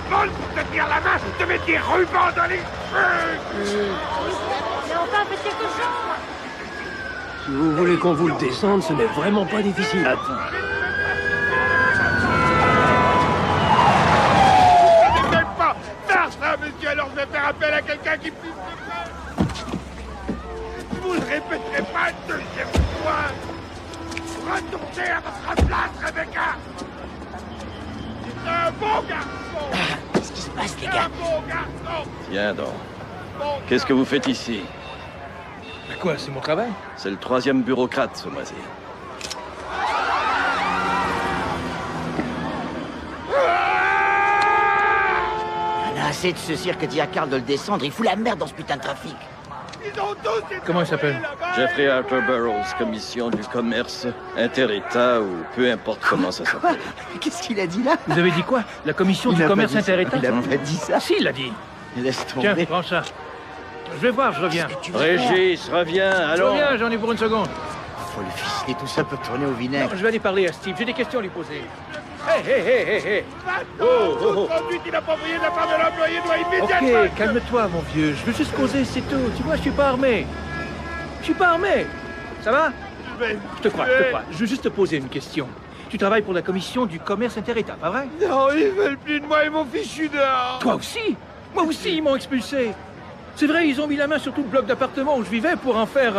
vol pour te tenir la main, te mettre des rubans dans les cheveux. Mais enfin, faites quelque chose. Si vous voulez qu'on vous le descende, ce n'est vraiment pas difficile. Ne même pas faire ça, monsieur, alors je vais faire appel à quelqu'un qui puisse le faire. Vous ne répéterez pas une deuxième fois. Retournez à votre place, Rebecca. C'est un bon garçon. Qu'est-ce qui se passe, les C'est gars? un bon garçon. Tiens donc. Bon Qu'est-ce que vous faites ici? Quoi, c'est mon travail? C'est le 3e bureaucrate ce mois-ci. On a assez de ce cirque dit à Carl de le descendre. Il fout la merde dans ce putain de trafic. Ils ont tous été Comment il s'appelle? là-bas. Jeffrey Arthur Burroughs, commission du commerce, inter-État ou peu importe comment ça Quoi? s'appelle. Qu'est-ce qu'il a dit là? Vous avez dit quoi? La commission Il du a commerce pas dit ça. inter-État? Il a pas dit ça. Si, il l'a dit. Laisse Tiens, tomber. prends ça. Je vais voir, je reviens. Qu'est-ce que tu veux faire? Régis, reviens, Je allons. reviens, j'en ai pour une seconde. Faut le ficeler, tout ça peut tourner au Non, vinaigre. je vais aller parler à Steve, j'ai des questions à lui poser. Hé, hé, hé, hé, hé. Toute conduite inappropriée de la part de l'employé doit immédiatement... Ok, calme-toi, mon vieux. Je veux juste causer, c'est tout. Tu vois, je suis pas armé. Je suis pas armé. Ça va? Je te crois, je te crois. Je veux juste te poser une question. Tu travailles pour la commission du commerce inter-État, pas vrai? Non, ils veulent plus de moi, ils m'ont fichu dehors. Toi aussi? Moi aussi, ils m'ont expulsé. C'est vrai, ils ont mis la main sur tout le bloc d'appartements où je vivais pour en faire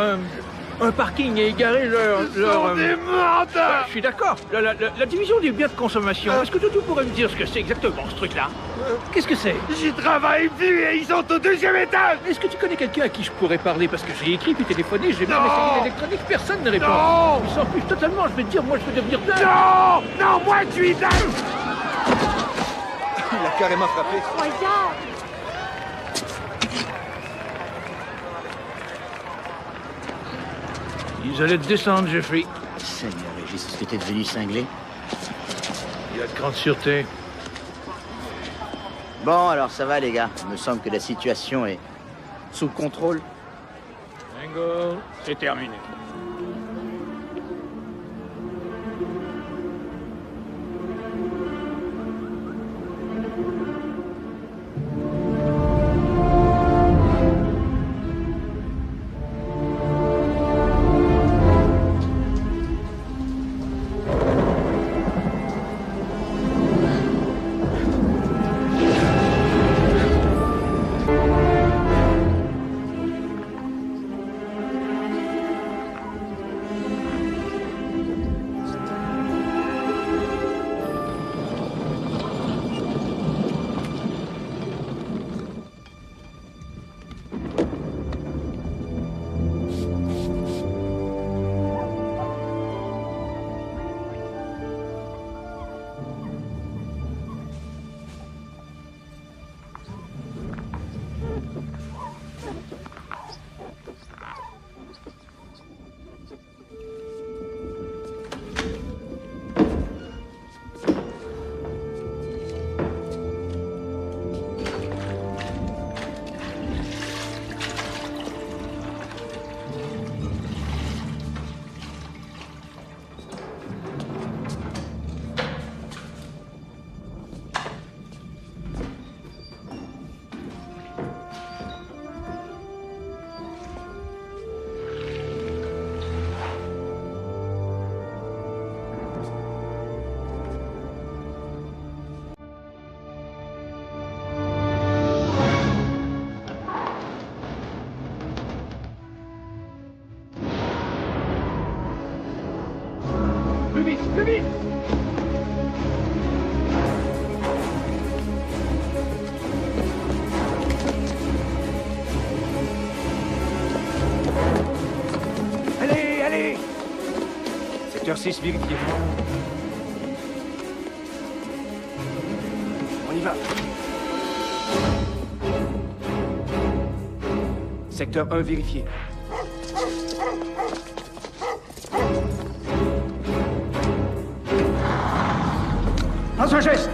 un parking et égarer leur... Ils sont des mandats. Je suis d'accord. La division des biens de consommation. Est-ce que tu pourrais me dire ce que c'est exactement, ce truc-là? Qu'est-ce que c'est? J'y travaille plus et ils sont au 2e étage. Est-ce que tu connais quelqu'un à qui je pourrais parler? Parce que j'ai écrit puis téléphoné, j'ai même Non. essayé l'électronique, personne ne répond. Non. Ils s'en fichent totalement, je vais te dire, moi je veux devenir dingue. Non, non, moi je suis dingue. Il a carrément frappé. Regarde. Ils allaient te descendre, Jeffrey. Seigneur Régis, est-ce que t'es devenu cinglé? Il y a de grande sûreté. Bon, alors ça va, les gars. Il me semble que la situation est sous contrôle. Bingo, c'est terminé. Plus vite, plus vite. Allez, allez. Secteur 6, vérifié. On y va. Secteur 1, vérifié. Lance un geste.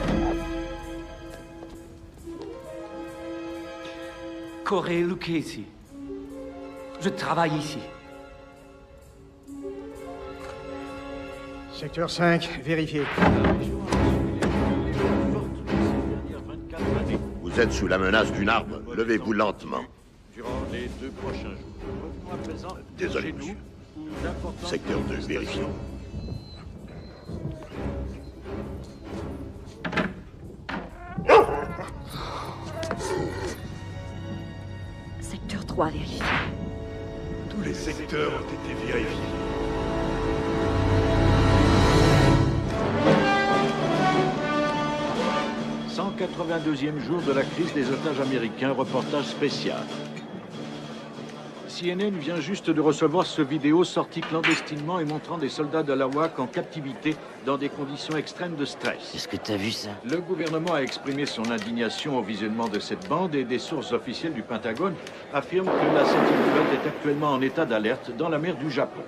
Corey Lucchesi. Je travaille ici. Secteur 5, vérifié. Vous êtes sous la menace d'une arme. Levez-vous lentement. Durant les 2 prochains jours. À présent, Désolé, monsieur. Secteur 2, vérifions. Secteur 3 vérifié. Tous les secteurs ont été vérifiés. « 182e jour de la crise des otages américains, reportage spécial. CNN vient juste de recevoir ce vidéo sorti clandestinement et montrant des soldats de la WAC en captivité dans des conditions extrêmes de stress. Est-ce que t'as vu ça? Le gouvernement a exprimé son indignation au visionnement de cette bande et des sources officielles du Pentagone affirment que la Sentinelle est actuellement en état d'alerte dans la mer du Japon.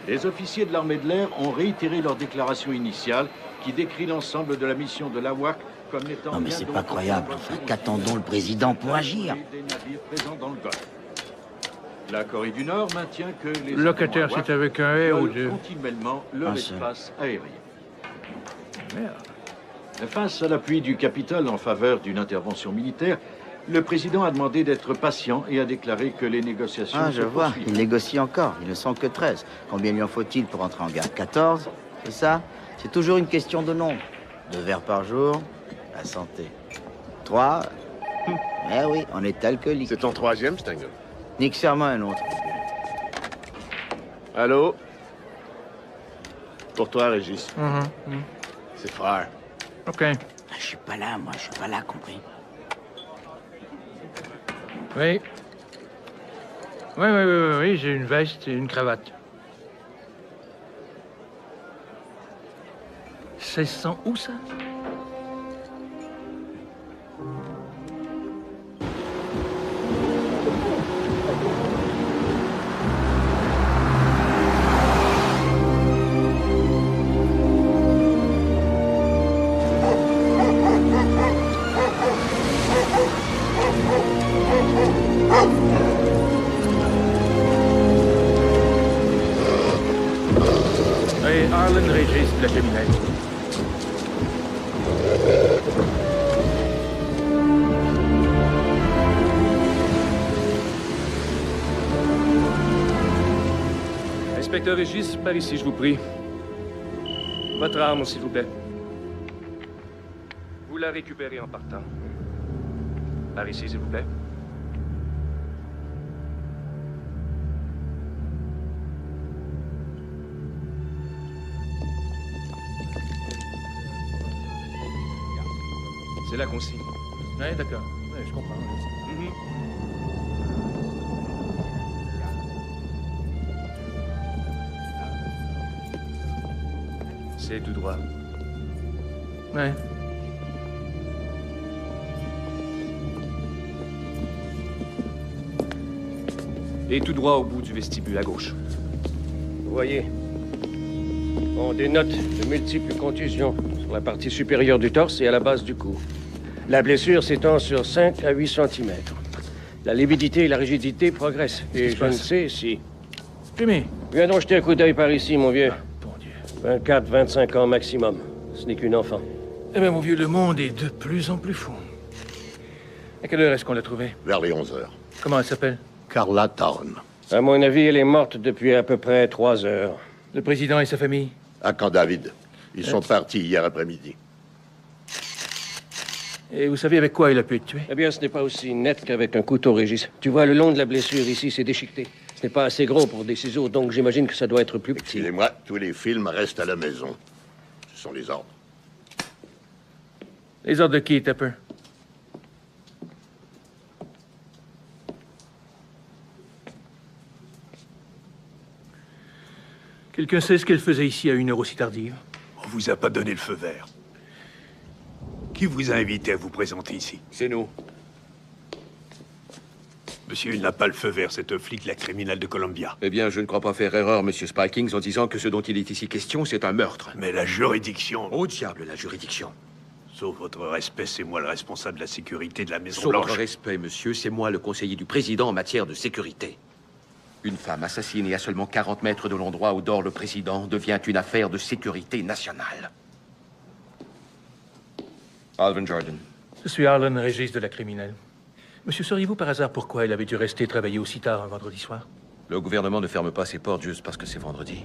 Les officiers de l'armée de l'air ont réitéré leur déclaration initiale qui décrit l'ensemble de la mission de la WAC comme n'étant... Non mais c'est pas croyable. Enfin, qu'attendons le président pour agir? Des navires présents dans le Golfe. La Corée du Nord maintient que les... Locataire, c'est avec un R ou deux. Continuellement leur espace aérien. Merde. Face à l'appui du Capitole en faveur d'une intervention militaire, le président a demandé d'être patient et a déclaré que les négociations Ah, je se vois. poursuivent. Il négocie encore. Ils ne sont que 13. Combien lui en faut-il pour entrer en guerre? 14? C'est ça? C'est toujours une question de nombre. 2 verres par jour, la santé. 3? Eh oui, on est alcoolique. C'est ton 3e, Stengel. Nick, serre-moi un autre. Allô? Pour toi, Régis. C'est frère. OK. Ah, je suis pas là, moi. Je suis pas là, compris? Oui. Oui, j'ai une veste et une cravate. 1600 où, ça? Oui, Arlen Régis de la Caminette. Inspecteur Régis, par ici, je vous prie. Votre arme, s'il vous plaît. Vous la récupérez en partant. Par ici, s'il vous plaît. C'est la consigne. Oui, d'accord. Oui, je comprends. C'est tout droit. Ouais. Et tout droit au bout du vestibule, à gauche. Vous voyez, on dénote de multiples contusions sur la partie supérieure du torse et à la base du cou. La blessure s'étend sur 5 à 8 cm. La lividité et la rigidité progressent. Et je ne sais si... Jimmy. Viens donc jeter un coup d'œil par ici, mon vieux. Bon Dieu. 24, 25 ans maximum. Ce n'est qu'une enfant. Eh bien, mon vieux, le monde est de plus en plus fou. À quelle heure est-ce qu'on l'a trouvée? Vers les 11 heures. Comment elle s'appelle? Carla Town. À mon avis, elle est morte depuis à peu près 3 heures. Le président et sa famille? À Camp David. Ils sont partis hier après-midi. Et vous savez avec quoi il a pu être tué? Eh bien, ce n'est pas aussi net qu'avec un couteau, Régis. Tu vois, le long de la blessure ici, c'est déchiqueté. Ce n'est pas assez gros pour des ciseaux, donc j'imagine que ça doit être plus petit. Excusez-moi, tous les films restent à la maison. Ce sont les ordres. Les ordres de qui, Tupper? Quelqu'un sait ce qu'elle faisait ici à une heure aussi tardive? On vous a pas donné le feu vert. Qui vous a invité à vous présenter ici? C'est nous. Monsieur, il n'a pas le feu vert, c'est un flic de la criminelle de Columbia. Eh bien, je ne crois pas faire erreur, Monsieur Spikings, en disant que ce dont il est ici question, c'est un meurtre. Mais la juridiction... Au diable, la juridiction. Sauf votre respect, c'est moi le responsable de la sécurité de la Sauf Maison-Blanche. votre respect, monsieur, c'est moi le conseiller du président en matière de sécurité. Une femme assassinée à seulement 40 mètres de l'endroit où dort le président devient une affaire de sécurité nationale. Alvin Jordan. Je suis Harlan Régis de la criminelle. Monsieur, sauriez-vous par hasard pourquoi il avait dû rester travailler aussi tard un vendredi soir? Le gouvernement ne ferme pas ses portes juste parce que c'est vendredi.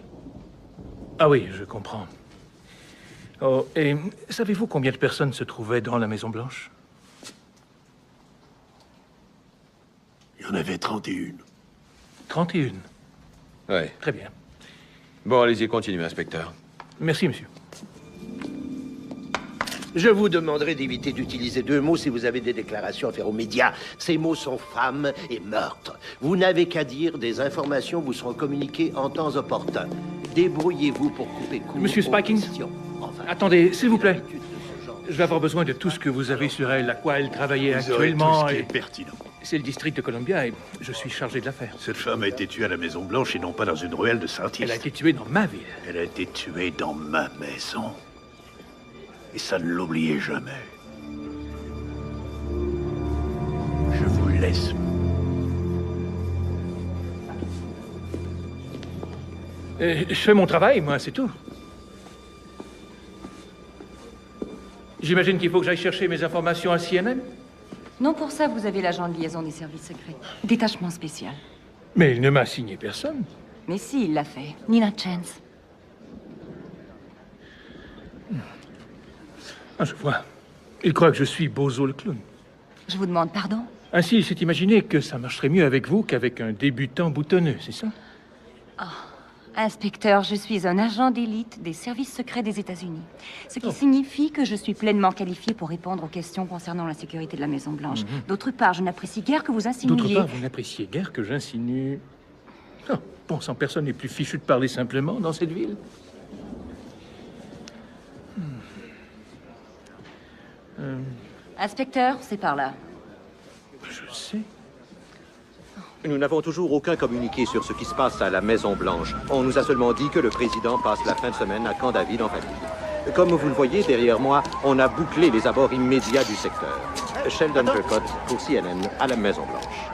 Ah oui, je comprends. Oh, et savez-vous combien de personnes se trouvaient dans la Maison-Blanche? Il y en avait 31. 31? Oui. Très bien. Bon, allez-y, continuez, inspecteur. Merci, monsieur. Je vous demanderai d'éviter d'utiliser 2 mots si vous avez des déclarations à faire aux médias. Ces mots sont femme et meurtre. Vous n'avez qu'à dire, des informations vous seront communiquées en temps opportun. Débrouillez-vous pour couper court. Monsieur aux Spikings, questions. Enfin, attendez, s'il vous plaît. Je vais avoir besoin de tout ce que vous avez sur elle, à quoi elle travaillait Vous aurez actuellement. tout ce qui et... est pertinent. C'est le district de Columbia et je suis chargé de l'affaire. Cette femme a été tuée à la Maison-Blanche et non pas dans une ruelle de Saint-East. Elle a été tuée dans ma ville. Elle a été tuée dans ma maison. Et ça ne l'oubliez jamais. Je vous laisse. Je fais mon travail, moi, c'est tout. J'imagine qu'il faut que j'aille chercher mes informations à CNN? Non, pour ça, vous avez l'agent de liaison des services secrets. Détachement spécial. Mais il ne m'a signé personne. Mais si, il l'a fait. Nina Chance. Ah, je vois. Il croit que je suis Bozo le clown. Je vous demande pardon? Ainsi, il s'est imaginé que ça marcherait mieux avec vous qu'avec un débutant boutonneux, c'est ça? Inspecteur, je suis un agent d'élite des services secrets des États-Unis. Ce qui signifie que je suis pleinement qualifié pour répondre aux questions concernant la sécurité de la Maison-Blanche. D'autre part, je n'apprécie guère que vous insinuiez... D'autre part, vous n'appréciez guère que j'insinue... Oh, bon sang, personne n'est plus fichu de parler simplement dans cette ville. Inspecteur, c'est par là. Je sais. Nous n'avons toujours aucun communiqué sur ce qui se passe à la Maison-Blanche. On nous a seulement dit que le président passe la fin de semaine à Camp David en famille. Comme vous le voyez derrière moi, on a bouclé les abords immédiats du secteur. Sheldon Turcotte pour CNN à la Maison-Blanche.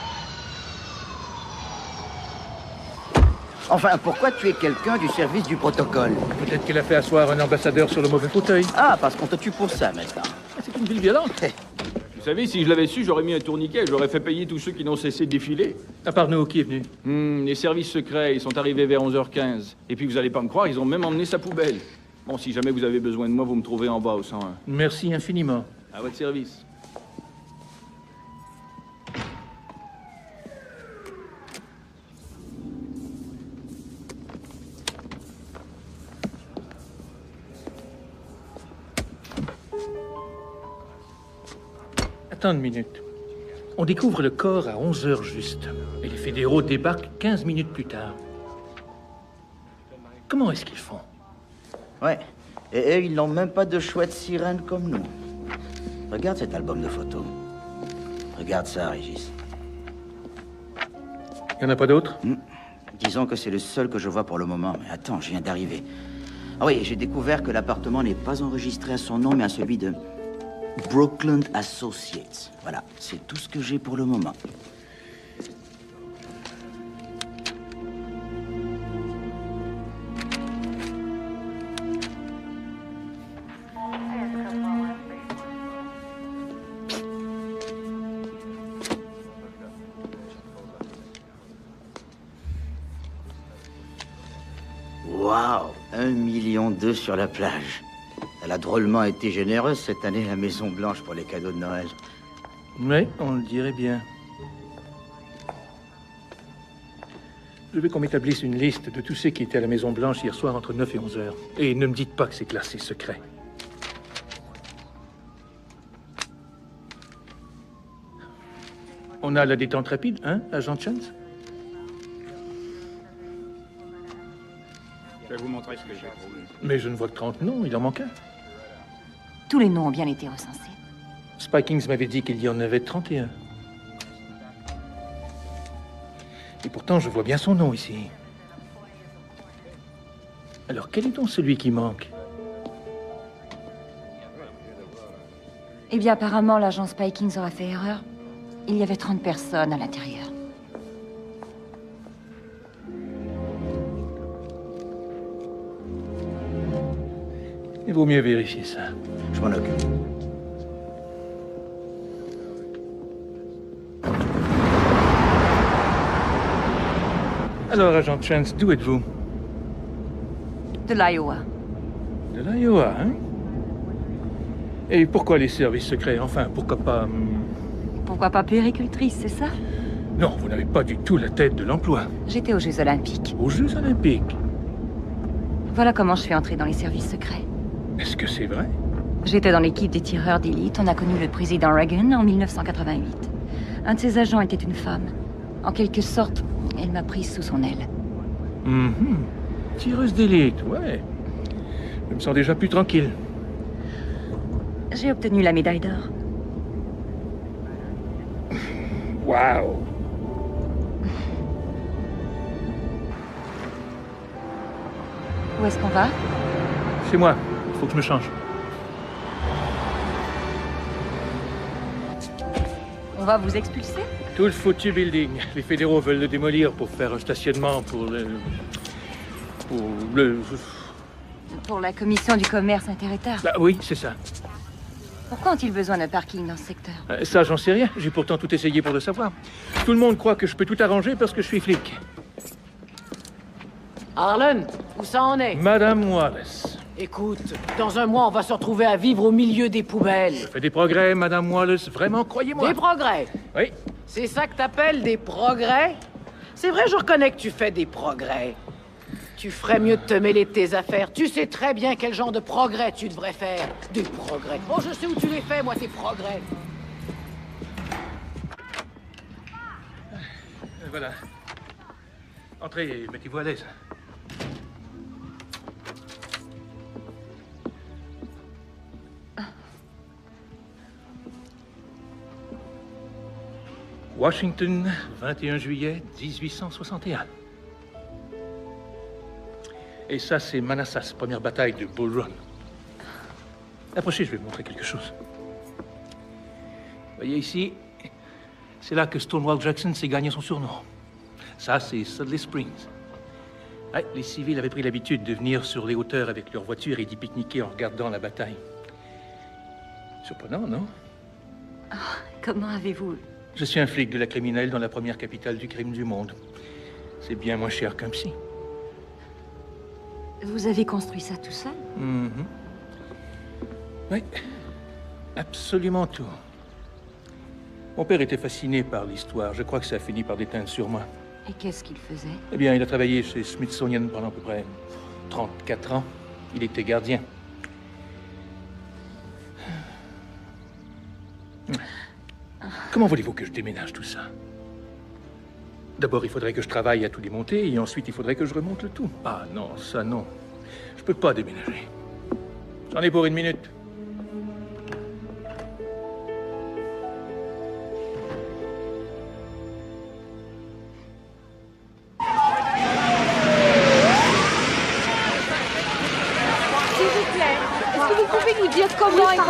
Enfin, pourquoi tuer quelqu'un du service du protocole? Peut-être qu'elle a fait asseoir un ambassadeur sur le mauvais fauteuil. Ah, parce qu'on te tue pour ça, maintenant. C'est une ville violente. Vous savez, si je l'avais su, j'aurais mis un tourniquet et j'aurais fait payer tous ceux qui n'ont cessé de défiler. À part nous, qui est venu? Les services secrets, ils sont arrivés vers 11h15. Et puis, vous allez pas me croire, ils ont même emmené sa poubelle. Bon, si jamais vous avez besoin de moi, vous me trouvez en bas au 101. Merci infiniment. À votre service. Attends une minute. On découvre le corps à 11h juste. Et les fédéraux débarquent 15 minutes plus tard. Comment est-ce qu'ils font? Ouais. Et eux, ils n'ont même pas de chouette sirène comme nous. Regarde cet album de photos. Regarde ça, Régis. Il n'y en a pas d'autres? Disons que c'est le seul que je vois pour le moment. Mais attends, je viens d'arriver. Ah oui, j'ai découvert que l'appartement n'est pas enregistré à son nom, mais à celui de Brooklyn Associates. Voilà, c'est tout ce que j'ai pour le moment. Waouh, 1,2 million sur la plage. Elle a drôlement été généreuse cette année, la Maison-Blanche, pour les cadeaux de Noël. Oui, on le dirait bien. Je veux qu'on m'établisse une liste de tous ceux qui étaient à la Maison-Blanche hier soir entre 9 et 11 heures. Et ne me dites pas que c'est classé secret. On a la détente rapide, hein, agent Chance? Je vais vous montrer ce que j'ai trouvé. Mais je ne vois que 30 noms, il en manque un. Tous les noms ont bien été recensés. Spikings m'avait dit qu'il y en avait 31. Et pourtant, je vois bien son nom ici. Alors, quel est donc celui qui manque? Eh bien, apparemment, l'agent Spikings aura fait erreur. Il y avait 30 personnes à l'intérieur. Il vaut mieux vérifier ça. Je m'en occupe. Alors, agent Chance, d'où êtes-vous? De l'Iowa. De l'Iowa, hein? Et pourquoi les services secrets? Enfin, pourquoi pas... Pourquoi pas puéricultrice, c'est ça? Non, vous n'avez pas du tout la tête de l'emploi. J'étais aux Jeux Olympiques. Aux Jeux Olympiques? Voilà comment je suis entrée dans les services secrets. Est-ce que c'est vrai? J'étais dans l'équipe des tireurs d'élite. On a connu le président Reagan en 1988. Un de ses agents était une femme. En quelque sorte, elle m'a prise sous son aile. Tireuse d'élite, ouais. Je me sens déjà plus tranquille. J'ai obtenu la médaille d'or. Waouh! Où est-ce qu'on va? Chez moi. Il faut que je me change. On va vous expulser? Tout le foutu building. Les fédéraux veulent le démolir pour faire un stationnement pour le... Pour la commission du commerce inter-État. Bah oui, c'est ça. Pourquoi ont-ils besoin d'un parking dans ce secteur? Ça, j'en sais rien. J'ai pourtant tout essayé pour le savoir. Tout le monde croit que je peux tout arranger parce que je suis flic. Harlan, où ça en est? Madame Wallace. Écoute, dans un mois, on va se retrouver à vivre au milieu des poubelles. Je fais des progrès, Madame Wallace. Vraiment, croyez-moi. Des progrès? Oui. C'est ça que t'appelles des progrès? C'est vrai, je reconnais que tu fais des progrès. Tu ferais mieux de te mêler de tes affaires. Tu sais très bien quel genre de progrès tu devrais faire. Des progrès. Oh, je sais où tu les fais, moi, tes progrès. Voilà. Entrez et mettez-vous à l'aise. Washington, 21 juillet 1861. Et ça, c'est Manassas, première bataille de Bull Run. Approchez, je vais vous montrer quelque chose. Voyez ici, c'est là que Stonewall Jackson s'est gagné son surnom. Ça, c'est Sudley Springs. Ouais, les civils avaient pris l'habitude de venir sur les hauteurs avec leurs voitures et d'y pique-niquer en regardant la bataille. Surprenant, non? Oh, comment avez-vous... Je suis un flic de la criminelle dans la première capitale du crime du monde. C'est bien moins cher qu'un psy. Vous avez construit ça tout seul? Oui, absolument tout. Mon père était fasciné par l'histoire. Je crois que ça a fini par déteindre sur moi. Et qu'est-ce qu'il faisait? Eh bien, il a travaillé chez Smithsonian pendant à peu près 34 ans. Il était gardien. Comment voulez-vous que je déménage tout ça? D'abord, il faudrait que je travaille à tout démonter, et ensuite, il faudrait que je remonte le tout. Ah non, ça non. Je peux pas déménager. J'en ai pour une minute. S'il vous plaît, est-ce que vous pouvez nous dire comment il faut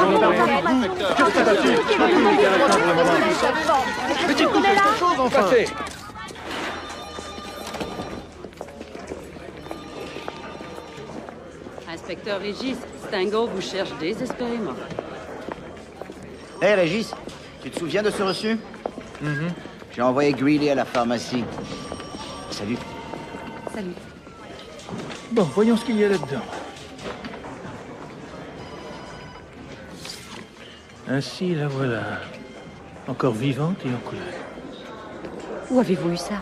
Inspecteur Régis, Stango vous cherche désespérément. Hé, Régis, tu te souviens de ce reçu? J'ai envoyé Greeley à la pharmacie. Salut. Salut. Bon, voyons ce qu'il y a là-dedans. Ainsi, la voilà. Encore vivante et en couleur. Où avez-vous eu ça?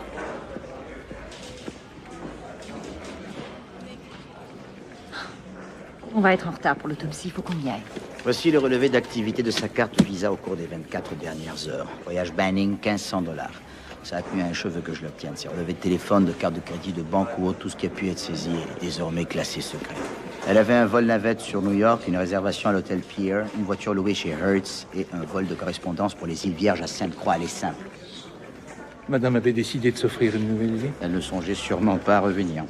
On va être en retard pour l'autopsie, il faut qu'on y aille. Voici le relevé d'activité de sa carte Visa au cours des 24 dernières heures. Voyage Banning, 1500 $. Ça a tenu à un cheveu que je l'obtienne. C'est relevé de téléphone, de carte de crédit, de banque ou autre, tout ce qui a pu être saisi est désormais classé secret. Elle avait un vol navette sur New York, une réservation à l'hôtel Pier, une voiture louée chez Hertz et un vol de correspondance pour les îles Vierges à Sainte-Croix. Elle est simple. Madame avait décidé de s'offrir une nouvelle vie. Elle ne songeait sûrement pas à revenir.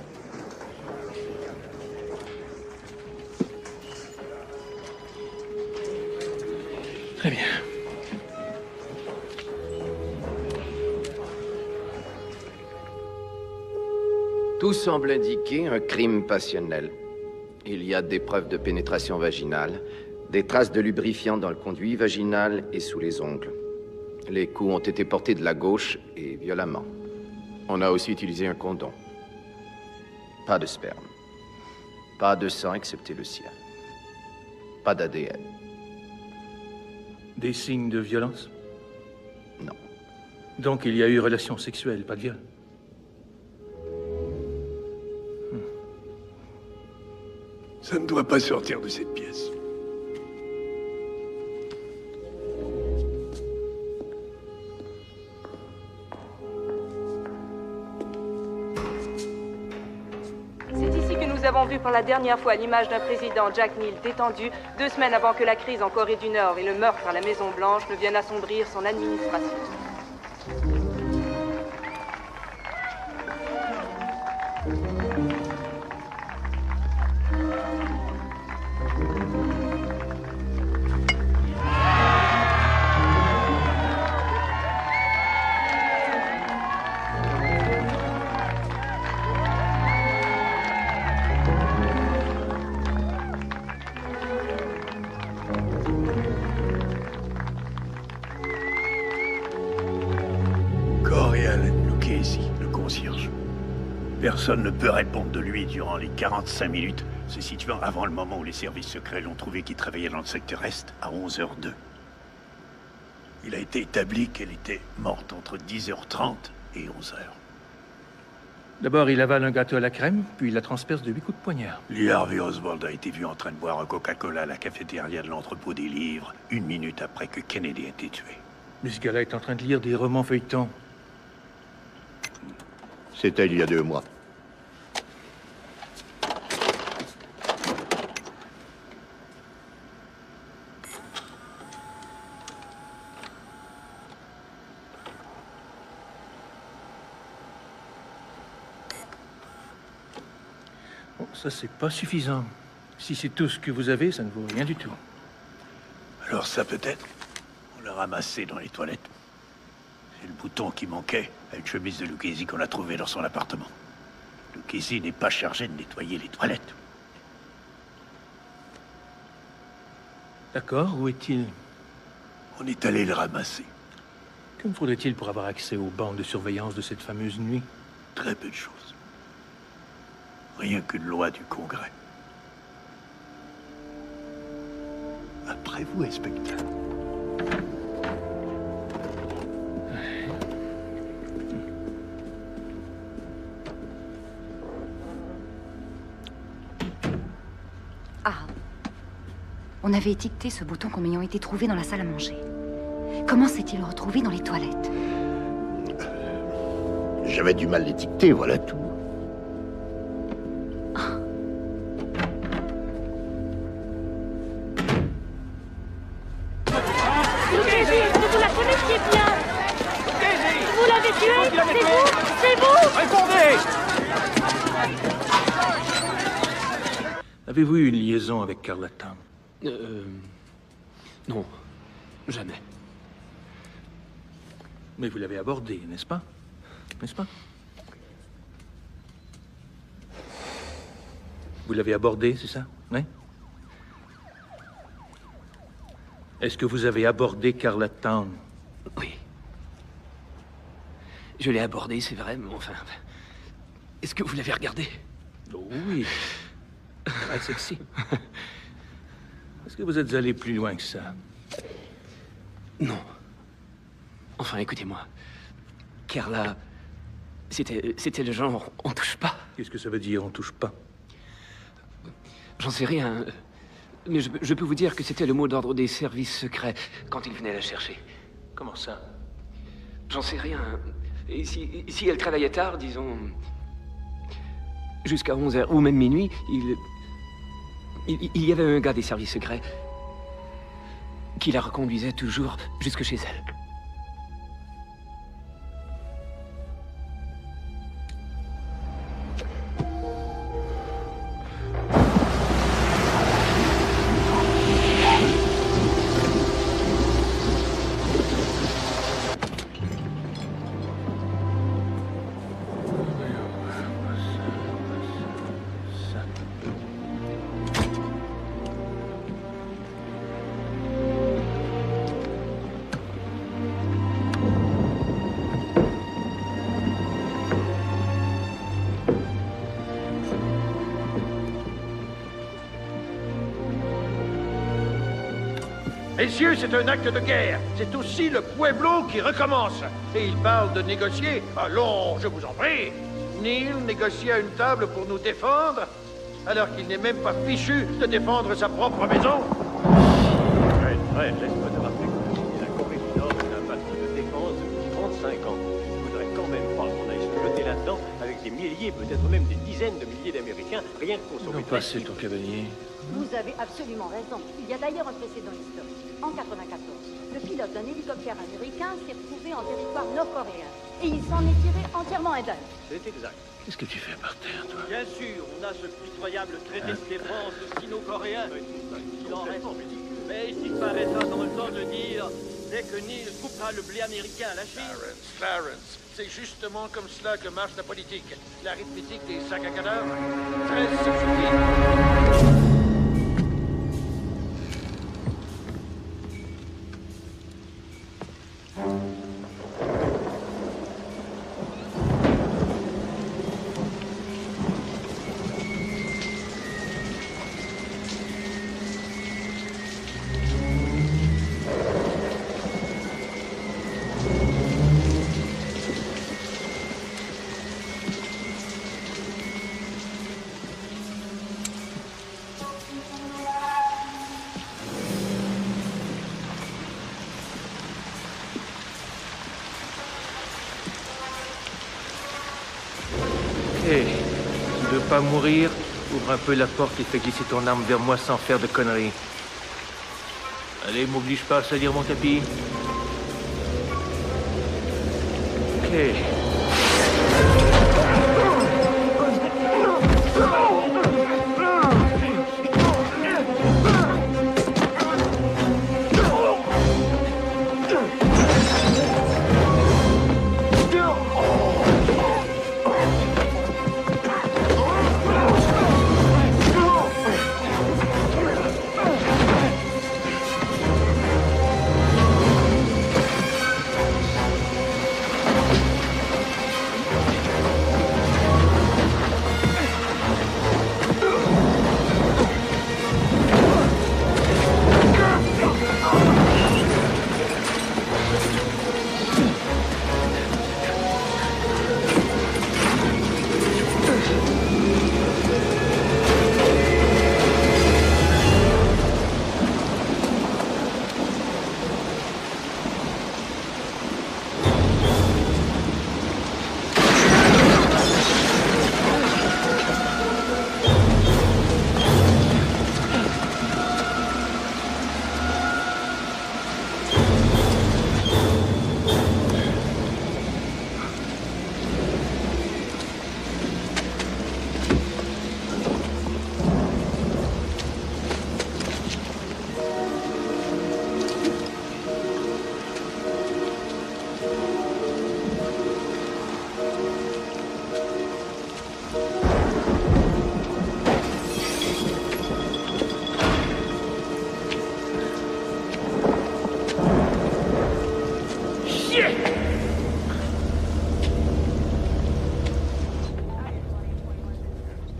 Très bien. Tout semble indiquer un crime passionnel. Il y a des preuves de pénétration vaginale, des traces de lubrifiant dans le conduit vaginal et sous les ongles. Les coups ont été portés de la gauche et violemment. On a aussi utilisé un condom. Pas de sperme. Pas de sang excepté le sien. Pas d'ADN. Des signes de violence? Non. Donc il y a eu relation sexuelle, pas de viol? Ça ne doit pas sortir de cette pièce. C'est ici que nous avons vu pour la dernière fois l'image d'un président, Jack Neal, détendu 2 semaines avant que la crise en Corée du Nord et le meurtre à la Maison-Blanche ne viennent assombrir son administration. Personne ne peut répondre de lui durant les 45 minutes se situant avant le moment où les services secrets l'ont trouvé qui travaillait dans le secteur Est à 11h02. Il a été établi qu'elle était morte entre 10h30 et 11h. D'abord, il avale un gâteau à la crème, puis il la transperce de 8 coups de poignard. Lee Harvey Oswald a été vu en train de boire un Coca-Cola à la cafétéria de l'entrepôt des livres 1 minute après que Kennedy a été tué. Mais ce gars-là est en train de lire des romans feuilletons. C'était il y a 2 mois. Bon, ça, c'est pas suffisant. Si c'est tout ce que vous avez, ça ne vaut rien du tout. Alors ça, peut-être, on l'a ramassé dans les toilettes. C'est le bouton qui manquait à une chemise de Lucchesi qu'on a trouvé dans son appartement. Lucchesi n'est pas chargé de nettoyer les toilettes. D'accord, où est-il? On est allé le ramasser. Que me faudrait-il pour avoir accès aux bandes de surveillance de cette fameuse nuit? Très peu de choses. Rien qu'une loi du Congrès. Après vous, inspecteur. Ah. On avait étiqueté ce bouton comme ayant été trouvé dans la salle à manger. Comment s'est-il retrouvé dans les toilettes? J'avais du mal l'étiqueter, voilà tout. Vous la connaissiez bien. Vous l'avez tué? C'est vous? C'est vous? Répondez! Avez-vous eu une liaison avec Carla Town? Non. Jamais. Mais vous l'avez abordée, n'est-ce pas? N'est-ce pas? Vous l'avez abordée, c'est ça? Oui? Est-ce que vous avez abordé Carla Town? Oui. Je l'ai abordé, c'est vrai, mais enfin... Est-ce que vous l'avez regardé? Oh oui. Très sexy. Est-ce que vous êtes allé plus loin que ça? Non. Enfin, écoutez-moi. Carla... C'était le genre... On touche pas. Qu'est-ce que ça veut dire, on touche pas? J'en sais rien. Mais je peux vous dire que c'était le mot d'ordre des services secrets quand ils venaient la chercher. Comment ça? J'en sais rien. Et si elle travaillait tard, disons... Jusqu'à 11h ou même minuit, il y avait un gars des services secrets qui la reconduisait toujours jusque chez elle. Messieurs, c'est un acte de guerre. C'est aussi le Pueblo qui recommence. Et il parle de négocier. Allons, je vous en prie. Neil négocie à une table pour nous défendre, alors qu'il n'est même pas fichu de défendre sa propre maison. Fred, laisse-moi te rappeler que la Corée du Nord est un bâti de défense depuis 35 ans. Je voudrais quand même pas qu'on aille se jeter là-dedans avec des milliers, peut-être même des dizaines de milliers d'Américains, rien que pour sauver... Non, passez ton cavalier. Vous avez absolument raison. Il y a d'ailleurs un précédent historique. En 1994, le pilote d'un hélicoptère américain s'est retrouvé en territoire nord-coréen. Et il s'en est tiré entièrement indemne. C'est exact. Qu'est-ce que tu fais par terre, toi? Bien sûr, on a ce pitoyable traité de défense sino-coréen. Il en reste. Mais il paraîtra dans le temps de dire, dès que Neil coupera le blé américain à la Chine... Clarence, c'est justement comme cela que marche la politique. L'arithmétique des sacs à cadavres. 13, ça suffit. Hé, tu veux pas mourir? Ouvre un peu la porte et fais glisser ton arme vers moi sans faire de conneries. Allez, m'oblige pas à salir mon tapis. Ok.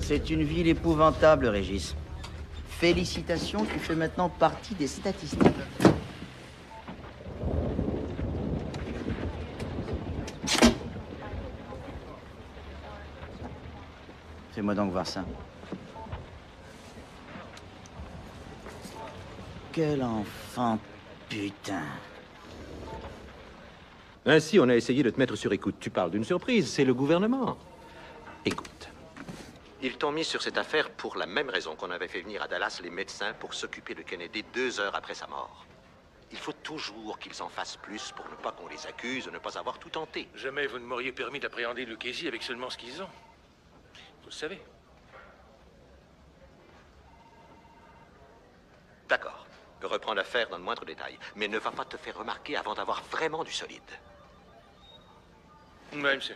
C'est une ville épouvantable, Régis. Félicitations, tu fais maintenant partie des statistiques. Fais-moi donc voir ça. Quel enfant, putain. Ainsi, on a essayé de te mettre sur écoute. Tu parles d'une surprise, c'est le gouvernement. Écoute. Ils t'ont mis sur cette affaire pour la même raison qu'on avait fait venir à Dallas les médecins pour s'occuper de Kennedy 2 heures après sa mort. Il faut toujours qu'ils en fassent plus pour ne pas qu'on les accuse de ne pas avoir tout tenté. Jamais vous ne m'auriez permis d'appréhender le Casey avec seulement ce qu'ils ont. Vous le savez. D'accord. Reprends l'affaire dans le moindre détail. Mais ne va pas te faire remarquer avant d'avoir vraiment du solide. Oui, monsieur.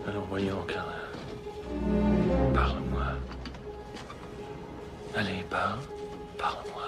Alors voyons, Carla. Parle-moi. Allez, parle-moi.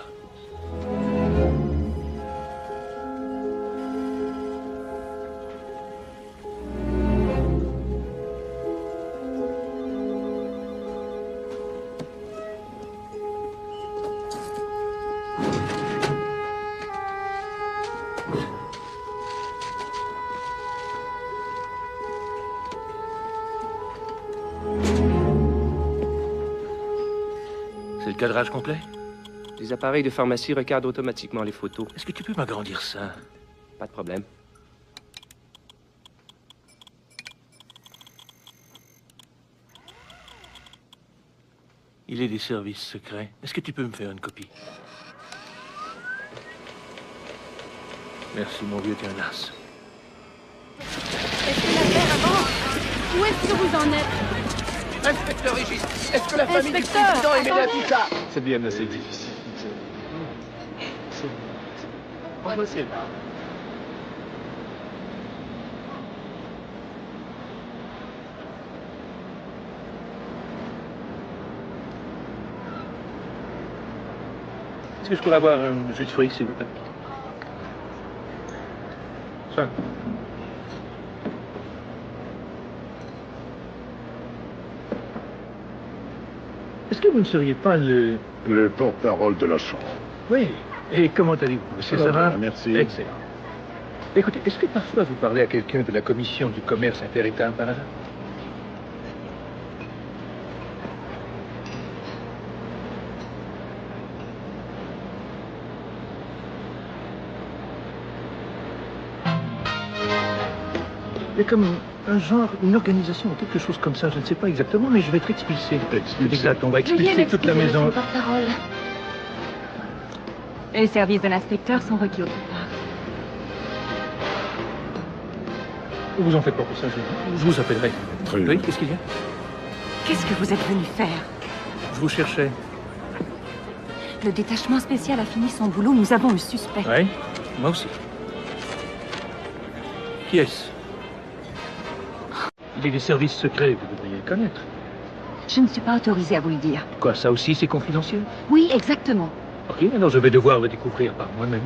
C'est le cadrage complet? Les appareils de pharmacie recadrent automatiquement les photos. Est-ce que tu peux m'agrandir ça? Pas de problème. Il est des services secrets. Est-ce que tu peux me faire une copie? Merci, mon vieux, t'es un as. Est-ce que l'affaire avance? Où est-ce que vous en êtes? Inspecteur Régis, est-ce que la famille du Inspecteur, président est mêlée à attendez. tout ça? C'est bien assez difficile. Pas possible. Est-ce que je pourrais avoir un jus de fruits, s'il vous plaît? Ça. Est-ce que vous ne seriez pas le porte-parole de la Chambre. Oui. Et comment allez-vous, monsieur? Ça va? Merci. Excellent. Écoutez, est-ce que parfois vous parlez à quelqu'un de la commission du commerce inter-État par hasard? C'est comme un genre, une organisation, quelque chose comme ça, je ne sais pas exactement, mais je vais être expulsé. Exact, on va expulser toute la maison. Porte-parole. Les services de l'inspecteur sont requis autre part. Vous en faites pas pour ça, je vous appellerai. Très oui, qu'est-ce qu'il y a? Qu'est-ce que vous êtes venu faire? Je vous cherchais. Le détachement spécial a fini son boulot, nous avons le suspect. Oui, moi aussi. Qui est-ce? Il est des services secrets, vous devriez le connaître. Je ne suis pas autorisée à vous le dire. Quoi, ça aussi, c'est confidentiel? Oui, exactement. Ok, alors je vais devoir le découvrir par moi-même.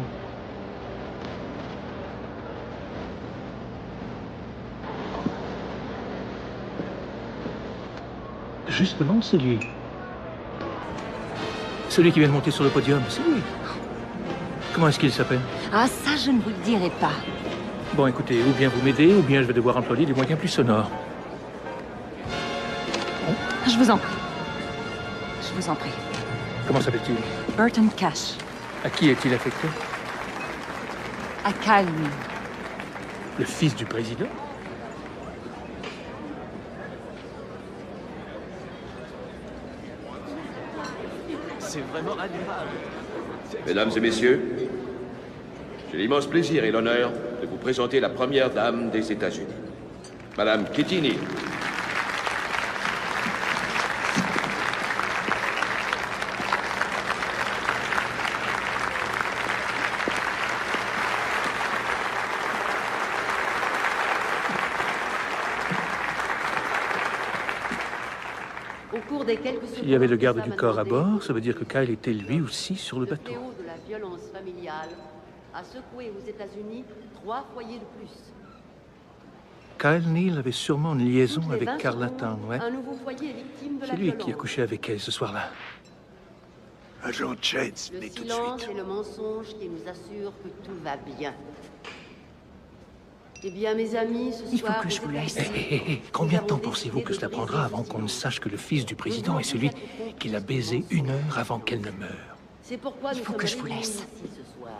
Justement, c'est lui. Celui qui vient de monter sur le podium, c'est lui. Comment est-ce qu'il s'appelle? Ah, ça, je ne vous le dirai pas. Bon, écoutez, ou bien vous m'aidez, ou bien je vais devoir employer des moyens plus sonores. Je vous en prie. Je vous en prie. Comment s'appelle-t-il? Burton Cash. À qui est-il affecté? À Kyle Neal. Le fils du président? C'est vraiment admirable. Mesdames et messieurs, j'ai l'immense plaisir et l'honneur de vous présenter la première dame des États-Unis, Madame Kitty Neal. S'il y avait le garde du corps à bord, ça veut dire que Kyle était lui aussi sur le bateau. Le fléau de la violence familiale a secoué aux États-Unis 3 foyers de plus. Kyle Neal avait sûrement une liaison Toutes les avec 20 Carla secondes, Town, ouais. Un nouveau foyer est victime de la C'est lui violence. qui a couché avec elle ce soir-là. Agent Chance, Le venez tout de silence suite. et le mensonge qui nous assurent que tout va bien. Eh bien, mes amis, ce Il faut soir... que je vous laisse. Combien de temps pensez-vous que cela prendra avant qu'on ne sache que le fils du président est celui qu'il a baisé 1 heure avant qu'elle ne meure? C'est pourquoi Il nous faut sommes que je vous réunis laisse. ici ce soir.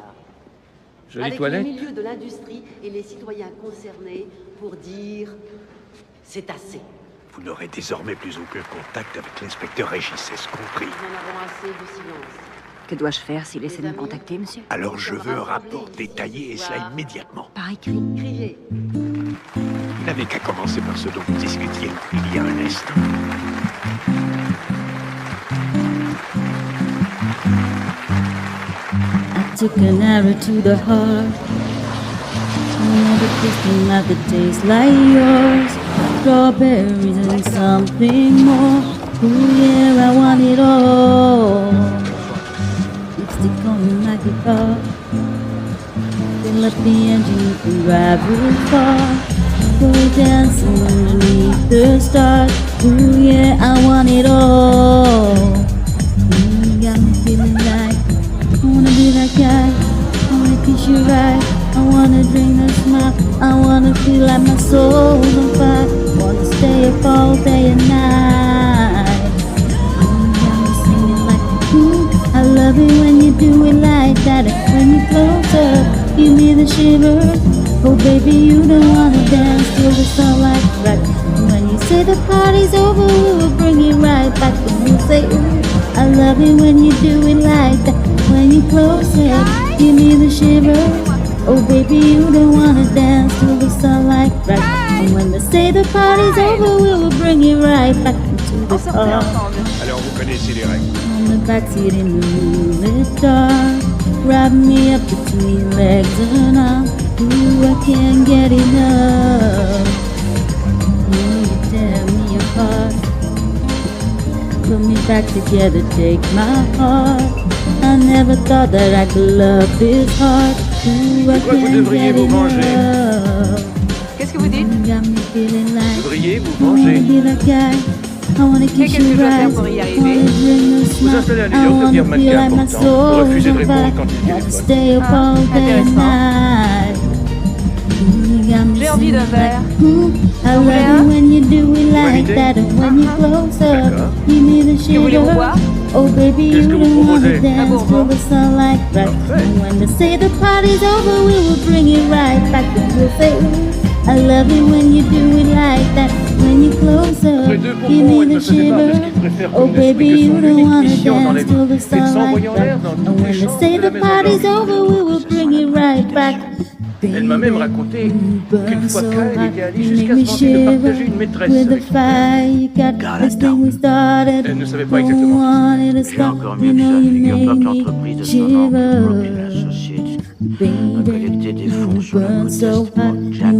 Jolie Avec toilette. le milieu de l'industrie et les citoyens concernés pour dire c'est assez. Vous n'aurez désormais plus aucun contact avec l'inspecteur Régis, est-ce compris? Nous en avons assez de silence. Que dois-je faire s'il essaie de me contacter, monsieur? Alors je veux un rapport détaillé et cela immédiatement. Par écrit. Criez. Vous n'avez qu'à commencer par ce dont vous discutiez il y a un instant. I took an arrow to the heart. Never tasting like the taste like yours. Strawberries and something more. Ooh, yeah, I want it all. the engine, you can drive real far. Go dancing underneath the stars. Ooh yeah, I want it all. You got me feeling like I wanna be that guy. I wanna kiss you right. I wanna drink that smile. I wanna feel like my soul's on fire. Wanna stay up all day and night. You got me singing like, ooh, I love it when you do it like that. And when you close up, give me the shiver. Oh baby, you don't wanna dance till the sunlight right. When you say the party's over, we will bring it right back. And you say, ooh, I love it when you do it like that. When you close up, give me the shiver. Oh baby, you don't wanna dance till the sunlight right. And when they say the party's over, we will bring it right back into the car. Alors vous connaissez les règles. On the backseat in the moonlit dark, wrap me up between legs and arms. Ooh, I can't get enough. You tear me apart, put me back together, take my heart. I never thought that I could love this hard. Ooh, I can't get enough. Qu'est-ce que vous dites? Devriez vous manger. Et qu'est-ce que je dois faire pour y arriver? Vous installez à New York, devenir mannequin important. Vous refusez de répondre quand il téléphone. J'ai envie d'un verre. I love it when you do it like that. And when you close up, give me the shiver. Oh baby, you don't wanna dance till the sunlight right. And when they say the party's over, we will bring it right back. And we'll say, ooh, I love it when you do it like that. When you close up, give me the shiver. Oh baby, you don't wanna dance till the sunlight right. And when they say the party's over, we will bring it right back. Elle m'a même raconté qu'une fois Kyle était allé jusqu'à se vanter de partager une maîtresse avec lui. Elle ne savait pas exactement. J'ai encore mieux que ça. Figure-toi que l'entreprise de son oncle, Robin Associates, a collecté des fonds sur le coup de Jack.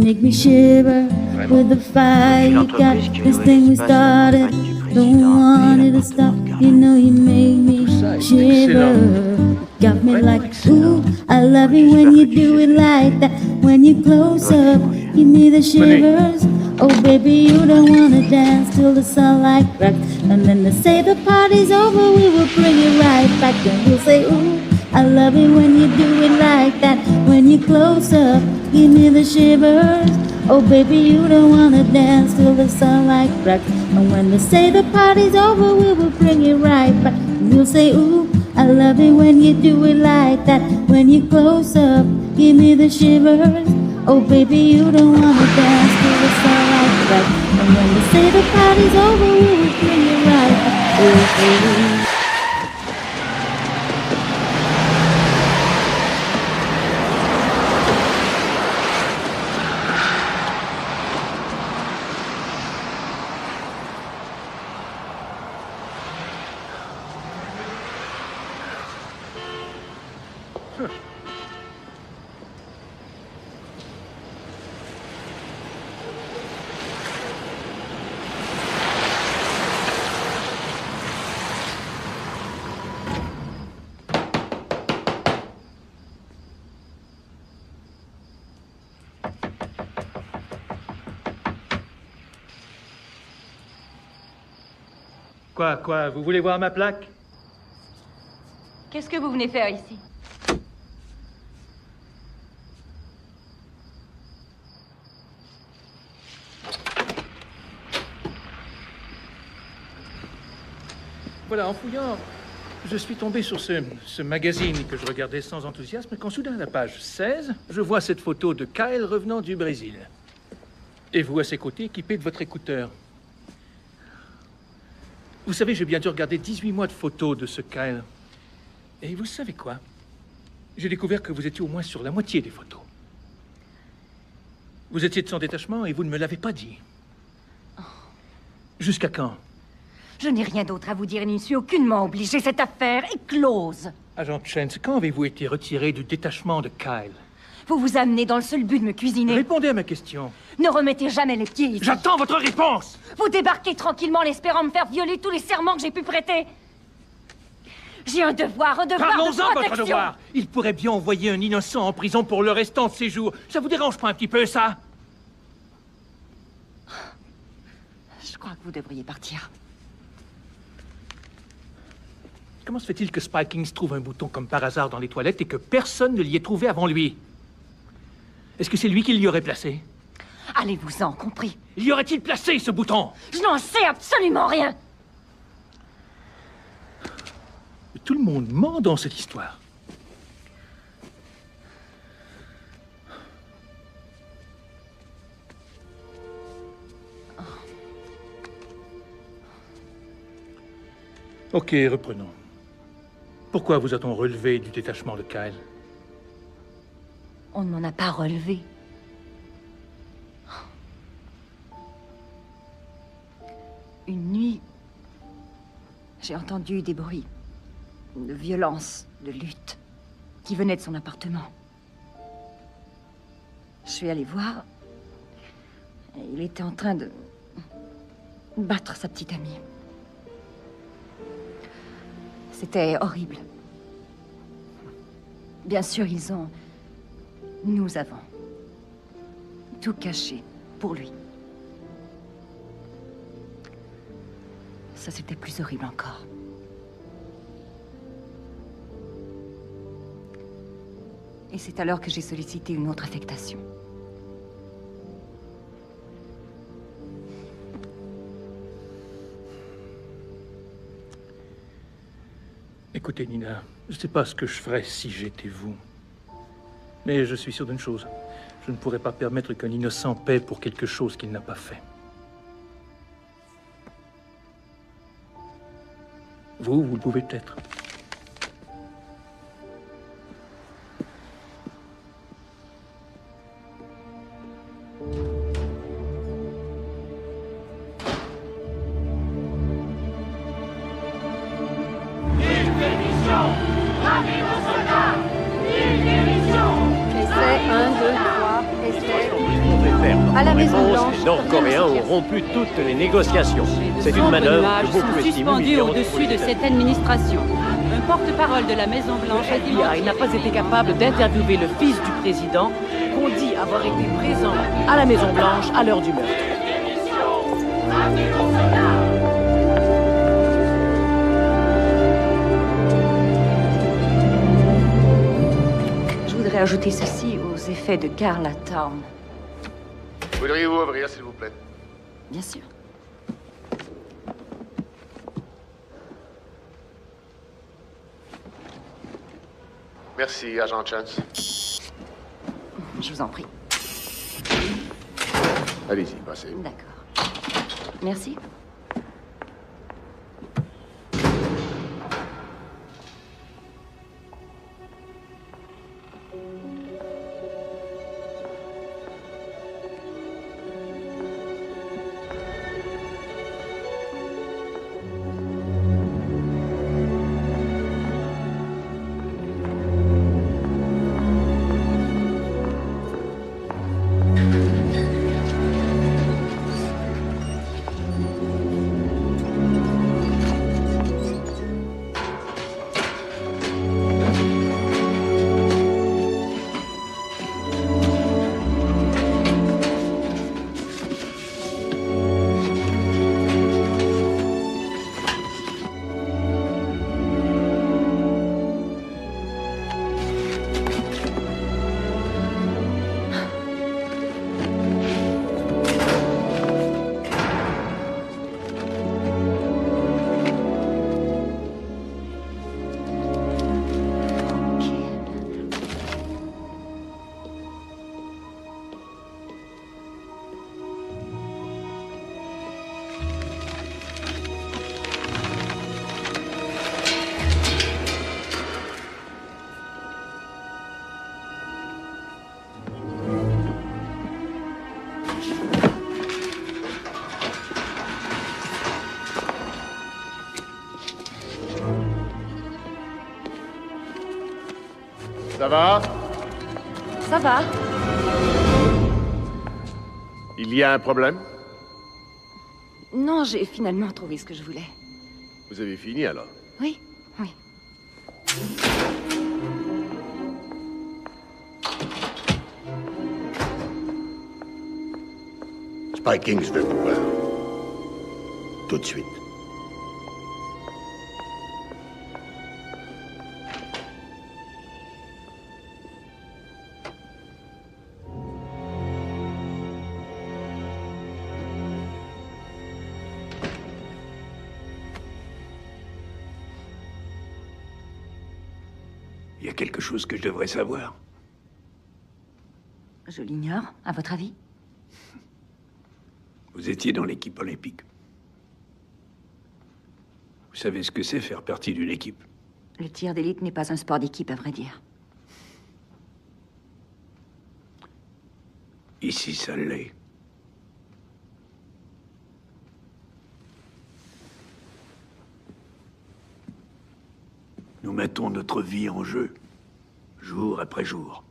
With the fire, you got this thing we started. Don't want it to stop. You know you make me shiver. Got me like, ooh, I love it when you do it like that. When you close up, give me the shivers. Oh baby, you don't wanna dance till the sunlight cracks. And then they say the party's over, we will bring it right back. And we'll say, ooh, I love it when you do it like that. When you close up, give me the shivers. Oh baby, you don't wanna dance till the sunlight cracks. And when they say the party's over, we will bring it right back. And we'll say, ooh, I love it when you do it like that. When you close up, give me the shivers. Oh baby, you don't wanna dance till the sunlight cracks. And when they say the party's over, we will bring it right back. Oh, oh. Quoi, vous voulez voir ma plaque? Qu'est-ce que vous venez faire ici? Voilà, en fouillant, je suis tombé sur ce magazine que je regardais sans enthousiasme quand soudain, à la page 16, je vois cette photo de Kyle revenant du Brésil. Et vous à ses côtés, équipé de votre écouteur. Vous savez, j'ai bien dû regarder 18 mois de photos de ce Kyle. Et vous savez quoi? J'ai découvert que vous étiez au moins sur la moitié des photos. Vous étiez de son détachement et vous ne me l'avez pas dit. Jusqu'à quand? Je n'ai rien d'autre à vous dire et n'y suis aucunement obligée. Cette affaire est close. Agent Chance, quand avez-vous été retiré du détachement de Kyle? Vous vous amenez dans le seul but de me cuisiner. Répondez à ma question. Ne remettez jamais les pieds ici. J'attends votre réponse. Vous débarquez tranquillement en espérant me faire violer tous les serments que j'ai pu prêter. J'ai un devoir de Parlons-en, votre protection. devoir. Il pourrait bien envoyer un innocent en prison pour le restant de ses jours. Ça vous dérange pas un petit peu, ça? Je crois que vous devriez partir. Comment se fait-il que Spikings trouve un bouton comme par hasard dans les toilettes et que personne ne l'y ait trouvé avant lui? Est-ce que c'est lui qui l'y aurait placé? Allez-vous-en, compris? Y aurait-il placé ce bouton? Je n'en sais absolument rien. Tout le monde ment dans cette histoire. Ok, reprenons. Pourquoi vous a-t-on relevé du détachement de Kyle? On ne m'en a pas relevé. Une nuit, j'ai entendu des bruits de violence, de lutte, qui venaient de son appartement. Je suis allée voir. Et il était en train de battre sa petite amie. C'était horrible. Bien sûr, nous avons tout caché pour lui. Ça, c'était plus horrible encore. Et c'est alors que j'ai sollicité une autre affectation. Écoutez, Nina, je ne sais pas ce que je ferais si j'étais vous. Mais je suis sûr d'une chose. Je ne pourrais pas permettre qu'un innocent paie pour quelque chose qu'il n'a pas fait. Vous le pouvez peut-être. Les Nord-Coréens ont rompu toutes les négociations. C'est une manœuvre que beaucoup estiment humiliante au-dessus de cette administration. Un porte-parole de la Maison-Blanche a dit qu'il n'a pas été capable d'interviewer le fils du président, qu'on dit avoir été présent à la Maison-Blanche à l'heure du meurtre. Je voudrais ajouter ceci aux effets de Carla Town. Voudriez-vous ouvrir, s'il vous plaît? Bien sûr. Merci, agent Chance. Je vous en prie. Allez-y, passez. D'accord. Merci. Ça va? Ça va. Il y a un problème? Non, j'ai finalement trouvé ce que je voulais. Vous avez fini alors? Oui, oui. Pikings veut vous voir. Tout de suite. Il y a quelque chose que je devrais savoir. Je l'ignore, à votre avis? Vous étiez dans l'équipe olympique. Vous savez ce que c'est faire partie d'une équipe? Le tir d'élite n'est pas un sport d'équipe, à vrai dire. Ici, ça l'est. Nous mettons notre vie en jeu, jour après jour.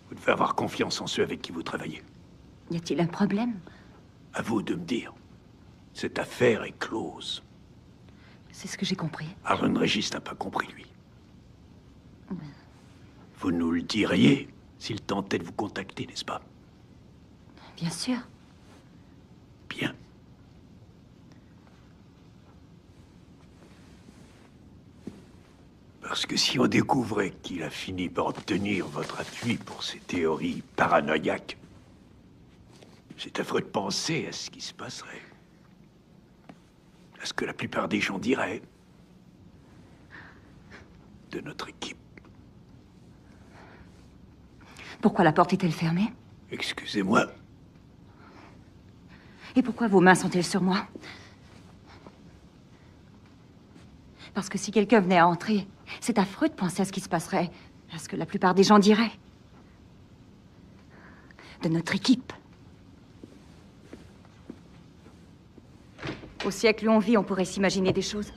Vous devez avoir confiance en ceux avec qui vous travaillez. Y a-t-il un problème? À vous de me dire. Cette affaire est close. C'est ce que j'ai compris. Aaron Regis n'a pas compris, lui. Vous nous le diriez s'il tentait de vous contacter, n'est-ce pas? Bien sûr. Bien. Parce que si on découvrait qu'il a fini par obtenir votre appui pour ses théories paranoïaques, c'est affreux de penser à ce qui se passerait. À ce que la plupart des gens diraient de notre équipe. Pourquoi la porte est-elle fermée? Excusez-moi. Et pourquoi vos mains sont-elles sur moi? Parce que si quelqu'un venait à entrer, c'est affreux de penser à ce qui se passerait, à ce que la plupart des gens diraient. De notre équipe. Au siècle où on vit, on pourrait s'imaginer des choses.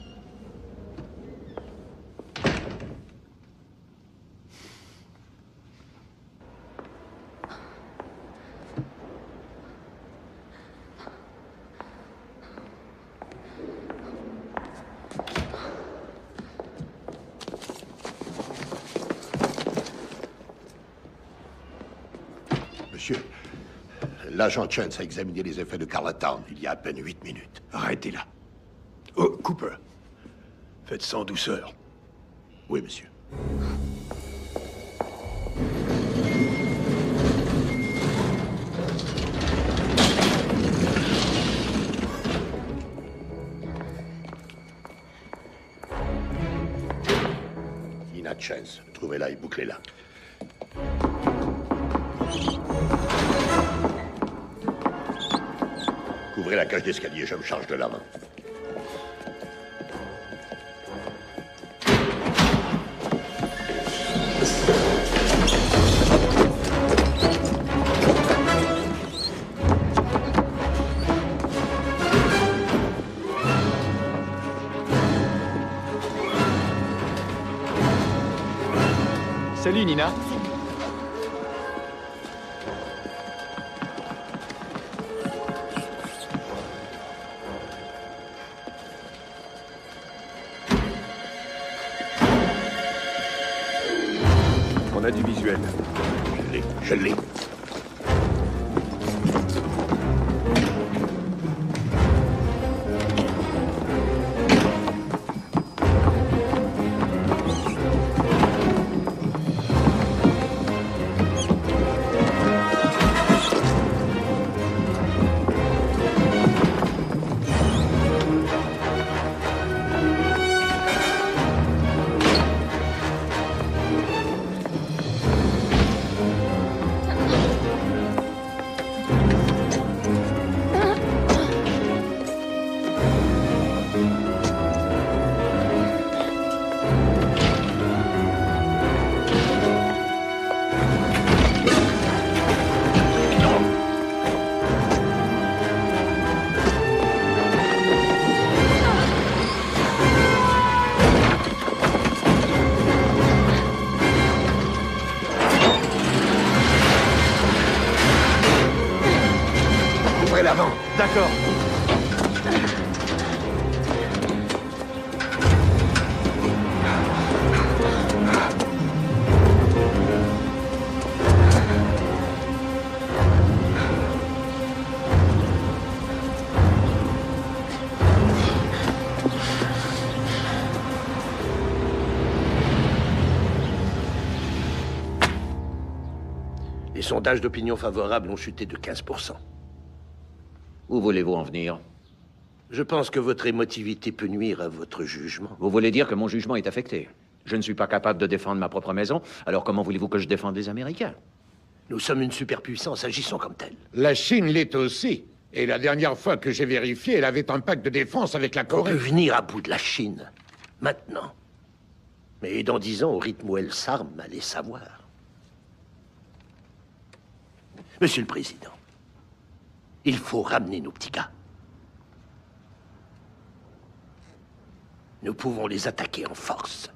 Monsieur, l'agent Chance a examiné les effets de Carlatown il y a à peine 8 minutes. Arrêtez là. Oh, Cooper. Faites ça en douceur. Oui, monsieur. Ina Chance, trouvez-la et bouclez-la. Couvrez la cage d'escalier, je me charge de la main. Salut, Nina. On a du visuel. Je l'ai. sondages d'opinion favorables ont chuté de 15%. Où voulez-vous en venir? Je pense que votre émotivité peut nuire à votre jugement. Vous voulez dire que mon jugement est affecté? Je ne suis pas capable de défendre ma propre maison, alors comment voulez-vous que je défende les Américains? Nous sommes une superpuissance, agissons comme telle. La Chine l'est aussi. Et la dernière fois que j'ai vérifié, elle avait un pacte de défense avec la On Corée. peut venir à bout de la Chine, maintenant. Mais dans 10 ans, au rythme où elle s'arme, allez savoir. Monsieur le Président, il faut ramener nos petits gars. Nous pouvons les attaquer en force.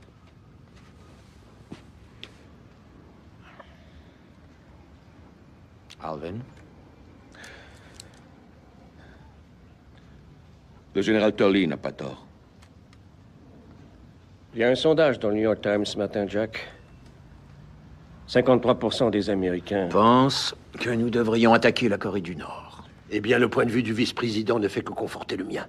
Alvin? Le général Turley n'a pas tort. Il y a un sondage dans le New York Times ce matin, Jack. 53% des Américains pensent que nous devrions attaquer la Corée du Nord. Eh bien, le point de vue du vice-président ne fait que conforter le mien.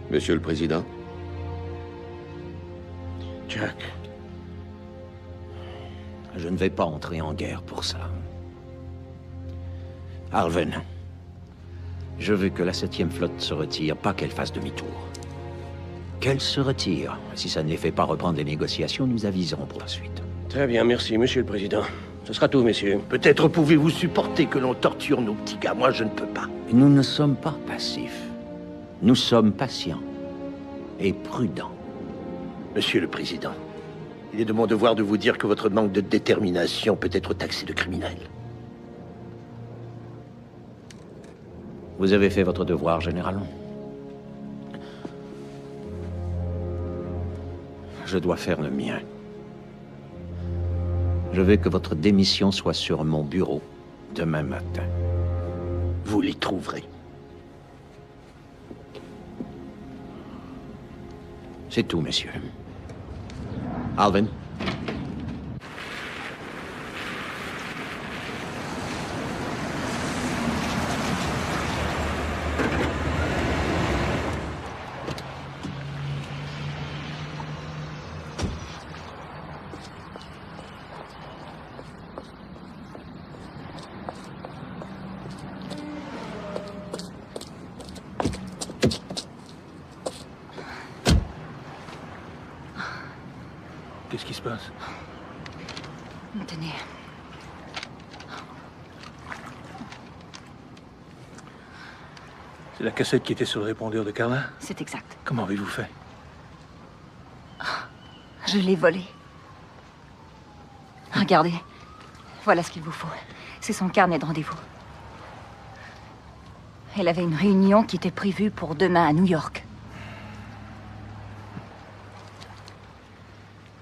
Monsieur le Président? Jack, je ne vais pas entrer en guerre pour ça. Alvin, je veux que la 7e flotte se retire, pas qu'elle fasse demi-tour. Qu'elle se retire. Si ça ne les fait pas reprendre les négociations, nous aviserons pour la suite. Très bien, merci, Monsieur le Président. Ce sera tout, messieurs. Peut-être pouvez-vous supporter que l'on torture nos petits gars. Moi, je ne peux pas. Nous ne sommes pas passifs. Nous sommes patients et prudents. Monsieur le Président, il est de mon devoir de vous dire que votre manque de détermination peut être taxé de criminel. Vous avez fait votre devoir, général. Je dois faire le mien. Je veux que votre démission soit sur mon bureau demain matin. Vous les trouverez. C'est tout, messieurs. Alvin? Qu'est-ce qui se passe? Tenez. C'est la cassette qui était sur le répondeur de Carla? C'est exact. Comment avez-vous fait? Je l'ai volée. Regardez. Voilà ce qu'il vous faut. C'est son carnet de rendez-vous. Elle avait une réunion qui était prévue pour demain à New York.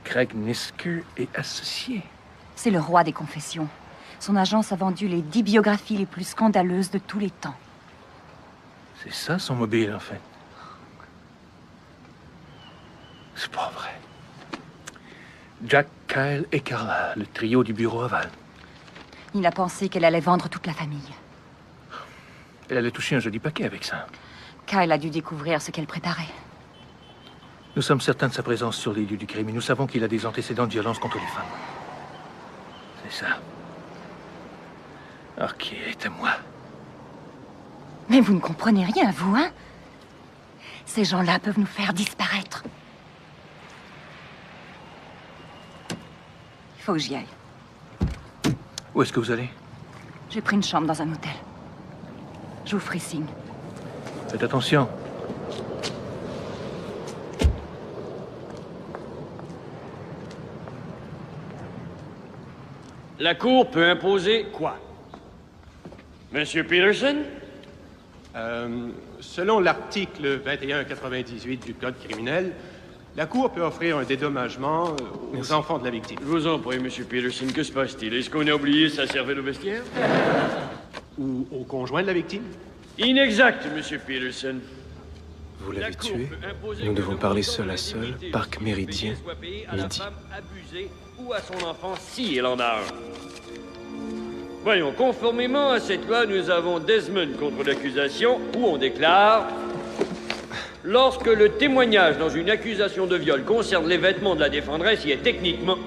Craig Nisker est associé. C'est le roi des confessions. Son agence a vendu les 10 biographies les plus scandaleuses de tous les temps. C'est ça son mobile, en fait. C'est pas vrai. Jack, Kyle et Carla, le trio du bureau aval. Il a pensé qu'elle allait vendre toute la famille. Elle allait toucher un joli paquet avec ça. Kyle a dû découvrir ce qu'elle préparait. Nous sommes certains de sa présence sur les lieux du crime et nous savons qu'il a des antécédents de violence contre les femmes. C'est ça. Ok, est à moi. Mais vous ne comprenez rien, vous, hein? Ces gens-là peuvent nous faire disparaître. Il faut que j'y aille. Où est-ce que vous allez? J'ai pris une chambre dans un hôtel. Je vous ferai signe. Faites attention. La Cour peut imposer quoi? Monsieur Peterson? Selon l'article 2198 du Code criminel, la Cour peut offrir un dédommagement aux enfants de la victime. Je vous en prie, Monsieur Peterson, que se passe-t-il? Est-ce qu'on a oublié sa cervelle au vestiaire? Ou au conjoint de la victime? Inexact, Monsieur Peterson. Vous l'avez tué. Nous devons parler seul à seul. Parc Méridien, midi. Ou à son enfant, si elle en a un. Voyons, conformément à cette loi, nous avons Desmond contre l'accusation, où on déclare... Lorsque le témoignage dans une accusation de viol concerne les vêtements de la défendresse, il est techniquement...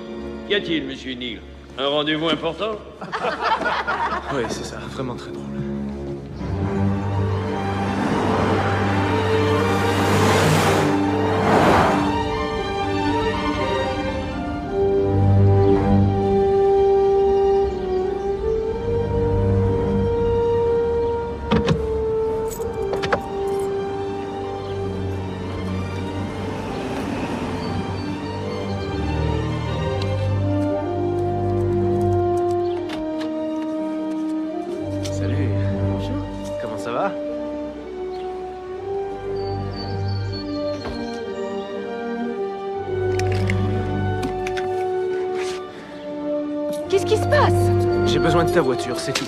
Qu'y a-t-il, monsieur Neal? Un rendez-vous important? Oui, c'est ça. Vraiment très drôle. Qu'est-ce qui se passe? J'ai besoin de ta voiture, c'est tout.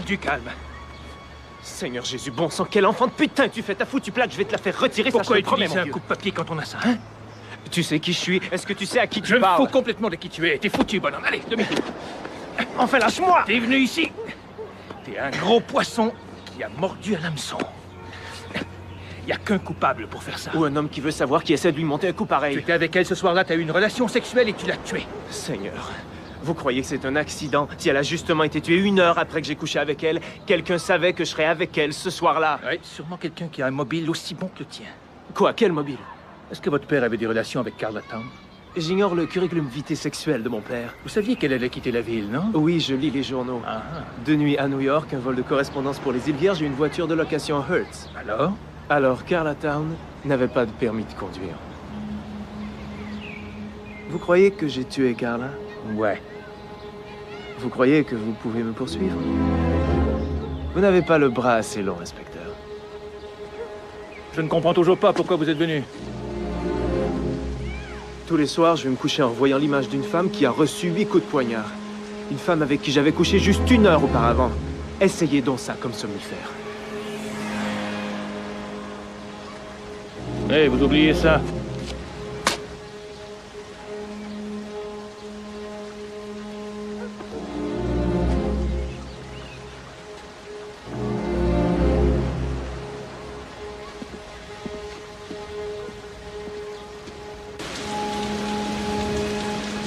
Du calme. Seigneur Jésus, bon sang, quel enfant de putain tu fais ta foutue plaque, je vais te la faire retirer. Pourquoi ça, utiliser un coup de papier quand on a ça, hein? Tu sais qui je suis? Est-ce que tu sais à qui tu parles? Je me parles? fous complètement de qui tu es. T'es foutu, bonhomme. Allez, demi-tour. Enfin, lâche-moi! T'es venu ici. T'es un gros poisson qui a mordu à l'hameçon. Y a qu'un coupable pour faire ça. Ou un homme qui veut savoir qui essaie de lui monter un coup pareil. Tu étais avec elle ce soir-là, t'as eu une relation sexuelle et tu l'as tuée. Seigneur, vous croyez que c'est un accident? Si elle a justement été tuée 1 heure après que j'ai couché avec elle, quelqu'un savait que je serais avec elle ce soir-là. Oui, sûrement quelqu'un qui a un mobile aussi bon que le tien. Quoi, quel mobile? Est-ce que votre père avait des relations avec Carla Town? J'ignore le curriculum vitae sexuel de mon père. Vous saviez qu'elle allait quitter la ville, non? Oui, je lis les journaux. Ah. 2 nuits à New York, un vol de correspondance pour les îles Vierges et une voiture de location Hertz. Alors, Carla Town n'avait pas de permis de conduire. Vous croyez que j'ai tué Carla? Ouais. Vous croyez que vous pouvez me poursuivre? Vous n'avez pas le bras assez long, inspecteur. Je ne comprends toujours pas pourquoi vous êtes venu. Tous les soirs, je vais me coucher en voyant l'image d'une femme qui a reçu 8 coups de poignard. Une femme avec qui j'avais couché juste 1 heure auparavant. Essayez donc ça comme somnifère. Hey, vous oubliez ça.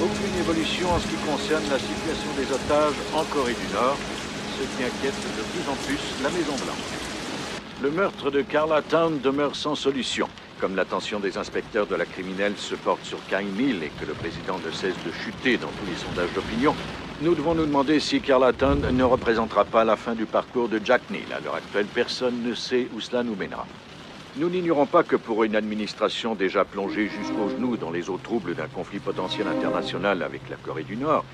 Aucune évolution en ce qui concerne la situation des otages en Corée du Nord, ce qui inquiète de plus en plus la Maison-Blanche. Le meurtre de Carla Town demeure sans solution. Comme l'attention des inspecteurs de la criminelle se porte sur Kyle Neal et que le président ne cesse de chuter dans tous les sondages d'opinion, nous devons nous demander si Carla Town ne représentera pas la fin du parcours de Jack Neal. À l'heure actuelle, personne ne sait où cela nous mènera. Nous n'ignorons pas que pour une administration déjà plongée jusqu'aux genoux dans les eaux troubles d'un conflit potentiel international avec la Corée du Nord,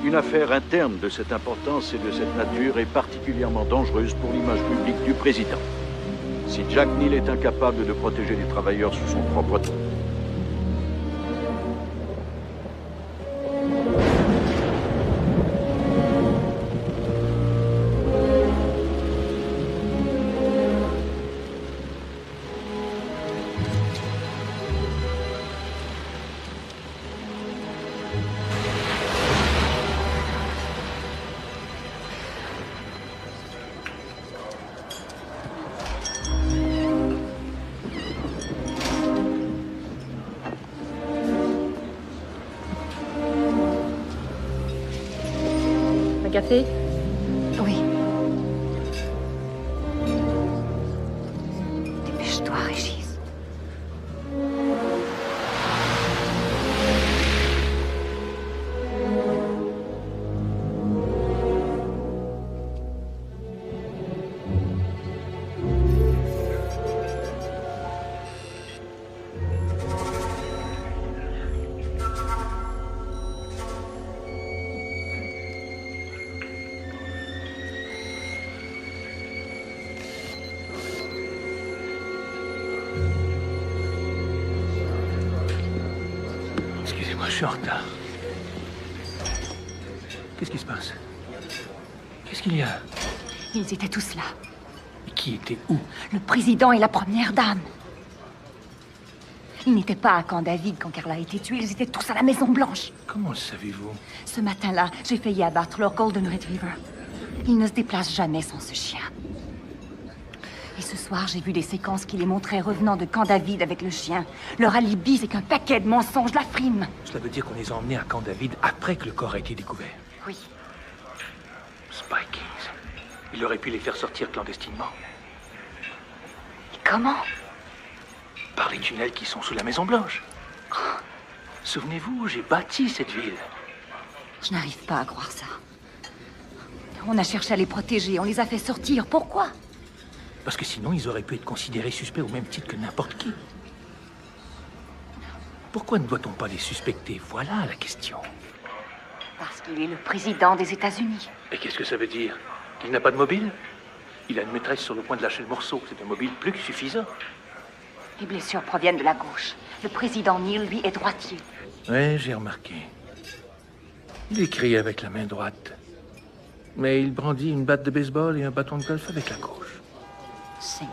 une affaire interne de cette importance et de cette nature est particulièrement dangereuse pour l'image publique du président. Si Jack Neal est incapable de protéger les travailleurs sous son propre... Un café? Oui. Dépêche-toi, Régis. suis en retard. Qu'est-ce qui se passe? Qu'est-ce qu'il y a? Ils étaient tous là. Et qui était où? Le président et la première dame. Ils n'étaient pas à Camp David quand Carla a été tuée. Ils étaient tous à la Maison Blanche. Comment le savez-vous? Ce matin-là, j'ai failli abattre leur Golden Retriever. Ils ne se déplacent jamais sans ce chien. Et ce soir, j'ai vu des séquences qui les montraient revenant de Camp David avec le chien. Leur alibi, c'est qu'un paquet de mensonges la frime. Cela veut dire qu'on les a emmenés à Camp David après que le corps a été découvert. Oui. Spike, il aurait pu les faire sortir clandestinement. Et comment? Par les tunnels qui sont sous la Maison Blanche. Souvenez-vous, j'ai bâti cette ville. Je n'arrive pas à croire ça. On a cherché à les protéger, on les a fait sortir. Pourquoi? Parce que sinon, ils auraient pu être considérés suspects au même titre que n'importe qui. Pourquoi ne doit-on pas les suspecter? Voilà la question. Parce qu'il est le président des États-Unis. Et qu'est-ce que ça veut dire? Qu'il n'a pas de mobile? Il a une maîtresse sur le point de lâcher le morceau. C'est un mobile plus que suffisant. Les blessures proviennent de la gauche. Le président Neil, lui, est droitier. Oui, j'ai remarqué. Il écrit avec la main droite. Mais il brandit une batte de baseball et un bâton de golf avec la gauche. Seigneur.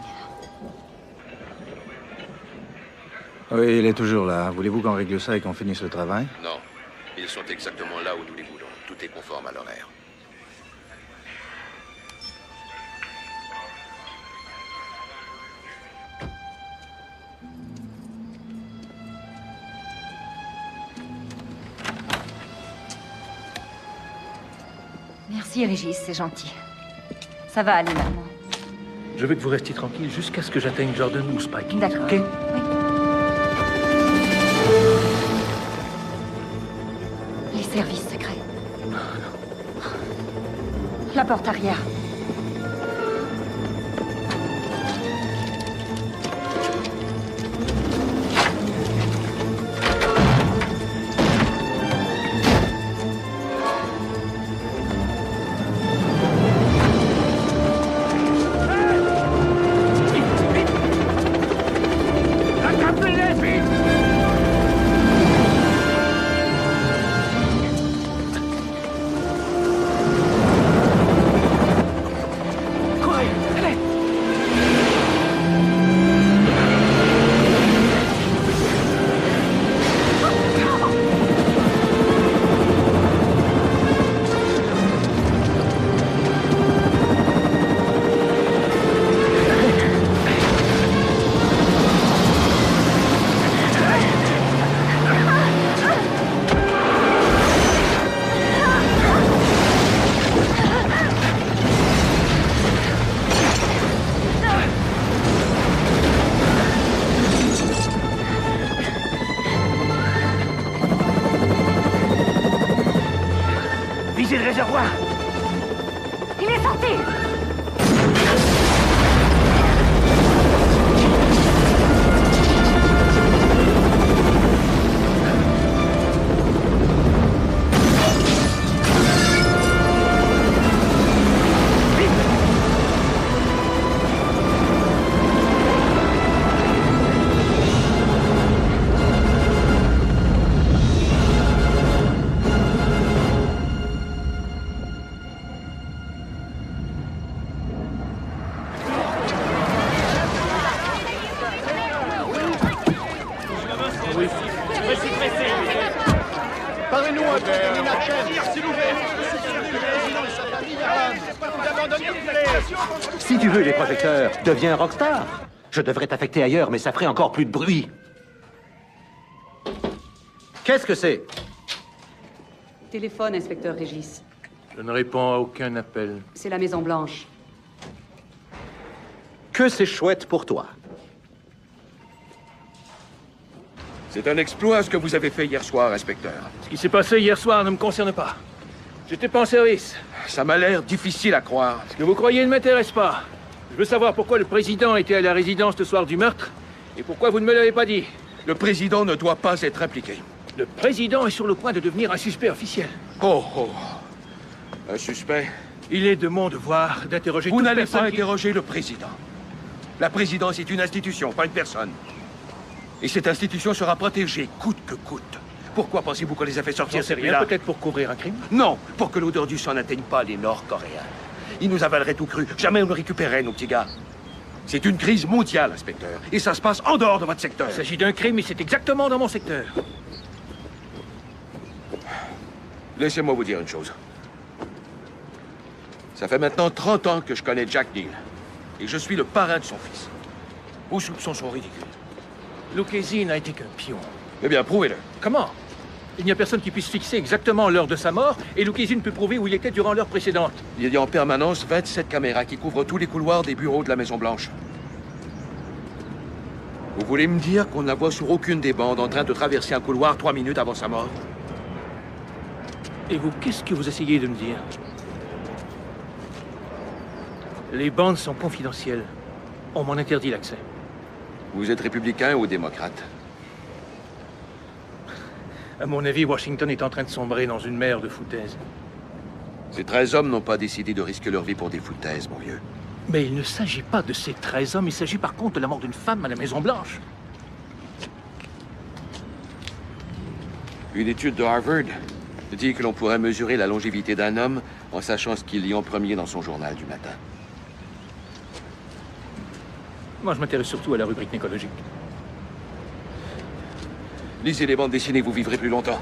Oui, il est toujours là. Voulez-vous qu'on règle ça et qu'on finisse le travail? Non. Ils sont exactement là où nous les voulons. Tout est conforme à l'horaire. Merci, Régis, c'est gentil. Ça va aller maintenant. Je veux que vous restiez tranquille jusqu'à ce que j'atteigne Jordan ou Spike. D'accord. OK? Oui. Les services secrets. La porte arrière. Visez le réservoir! Il est sorti! Parlez-nous un peu de Nina Chen, s'il vous plaît. Si tu veux les projecteurs, deviens un rockstar. Je devrais t'affecter ailleurs, mais ça ferait encore plus de bruit. Qu'est-ce que c'est? Téléphone, inspecteur Régis. Je ne réponds à aucun appel. C'est la Maison Blanche. Que c'est chouette pour toi. C'est un exploit ce que vous avez fait hier soir, inspecteur. Ce qui s'est passé hier soir ne me concerne pas. J'étais pas en service. Ça m'a l'air difficile à croire. Ce que vous croyez ne m'intéresse pas. Je veux savoir pourquoi le président était à la résidence le soir du meurtre et pourquoi vous ne me l'avez pas dit. Le président ne doit pas être impliqué. Le président est sur le point de devenir un suspect officiel. Oh, oh. Un suspect? Il est de mon devoir d'interroger toute Vous n'allez personne pas qui... interroger le président. La présidence est une institution, pas une personne. Et cette institution sera protégée, coûte que coûte. Pourquoi pensez-vous qu'on les a fait sortir, J'en sais rien, celui-là? peut-être pour couvrir un crime? Non, pour que l'odeur du sang n'atteigne pas les Nord-Coréens. Ils nous avaleraient tout cru. Jamais on ne récupérerait nos petits gars. C'est une crise mondiale, inspecteur. Et ça se passe en dehors de votre secteur. Il s'agit d'un crime et c'est exactement dans mon secteur. Laissez-moi vous dire une chose. Ça fait maintenant 30 ans que je connais Jack Neal. Et je suis le parrain de son fils. Vos soupçons sont ridicules. Lucchesi n'a été qu'un pion. Eh bien, prouvez-le. Comment? Il n'y a personne qui puisse fixer exactement l'heure de sa mort, et Lucchesi ne peut prouver où il était durant l'heure précédente. Il y a en permanence 27 caméras qui couvrent tous les couloirs des bureaux de la Maison-Blanche. Vous voulez me dire qu'on ne la voit sur aucune des bandes en train de traverser un couloir 3 minutes avant sa mort? Et vous, qu'est-ce que vous essayez de me dire? Les bandes sont confidentielles. On m'en interdit l'accès. Vous êtes républicain ou démocrate? À mon avis, Washington est en train de sombrer dans une mer de foutaises. Ces 13 hommes n'ont pas décidé de risquer leur vie pour des foutaises, mon vieux. Mais il ne s'agit pas de ces 13 hommes, il s'agit par contre de la mort d'une femme à la Maison-Blanche. Une étude de Harvard dit que l'on pourrait mesurer la longévité d'un homme en sachant ce qu'il lit en premier dans son journal du matin. Moi, je m'intéresse surtout à la rubrique nécologique. Lisez les bandes dessinées, vous vivrez plus longtemps.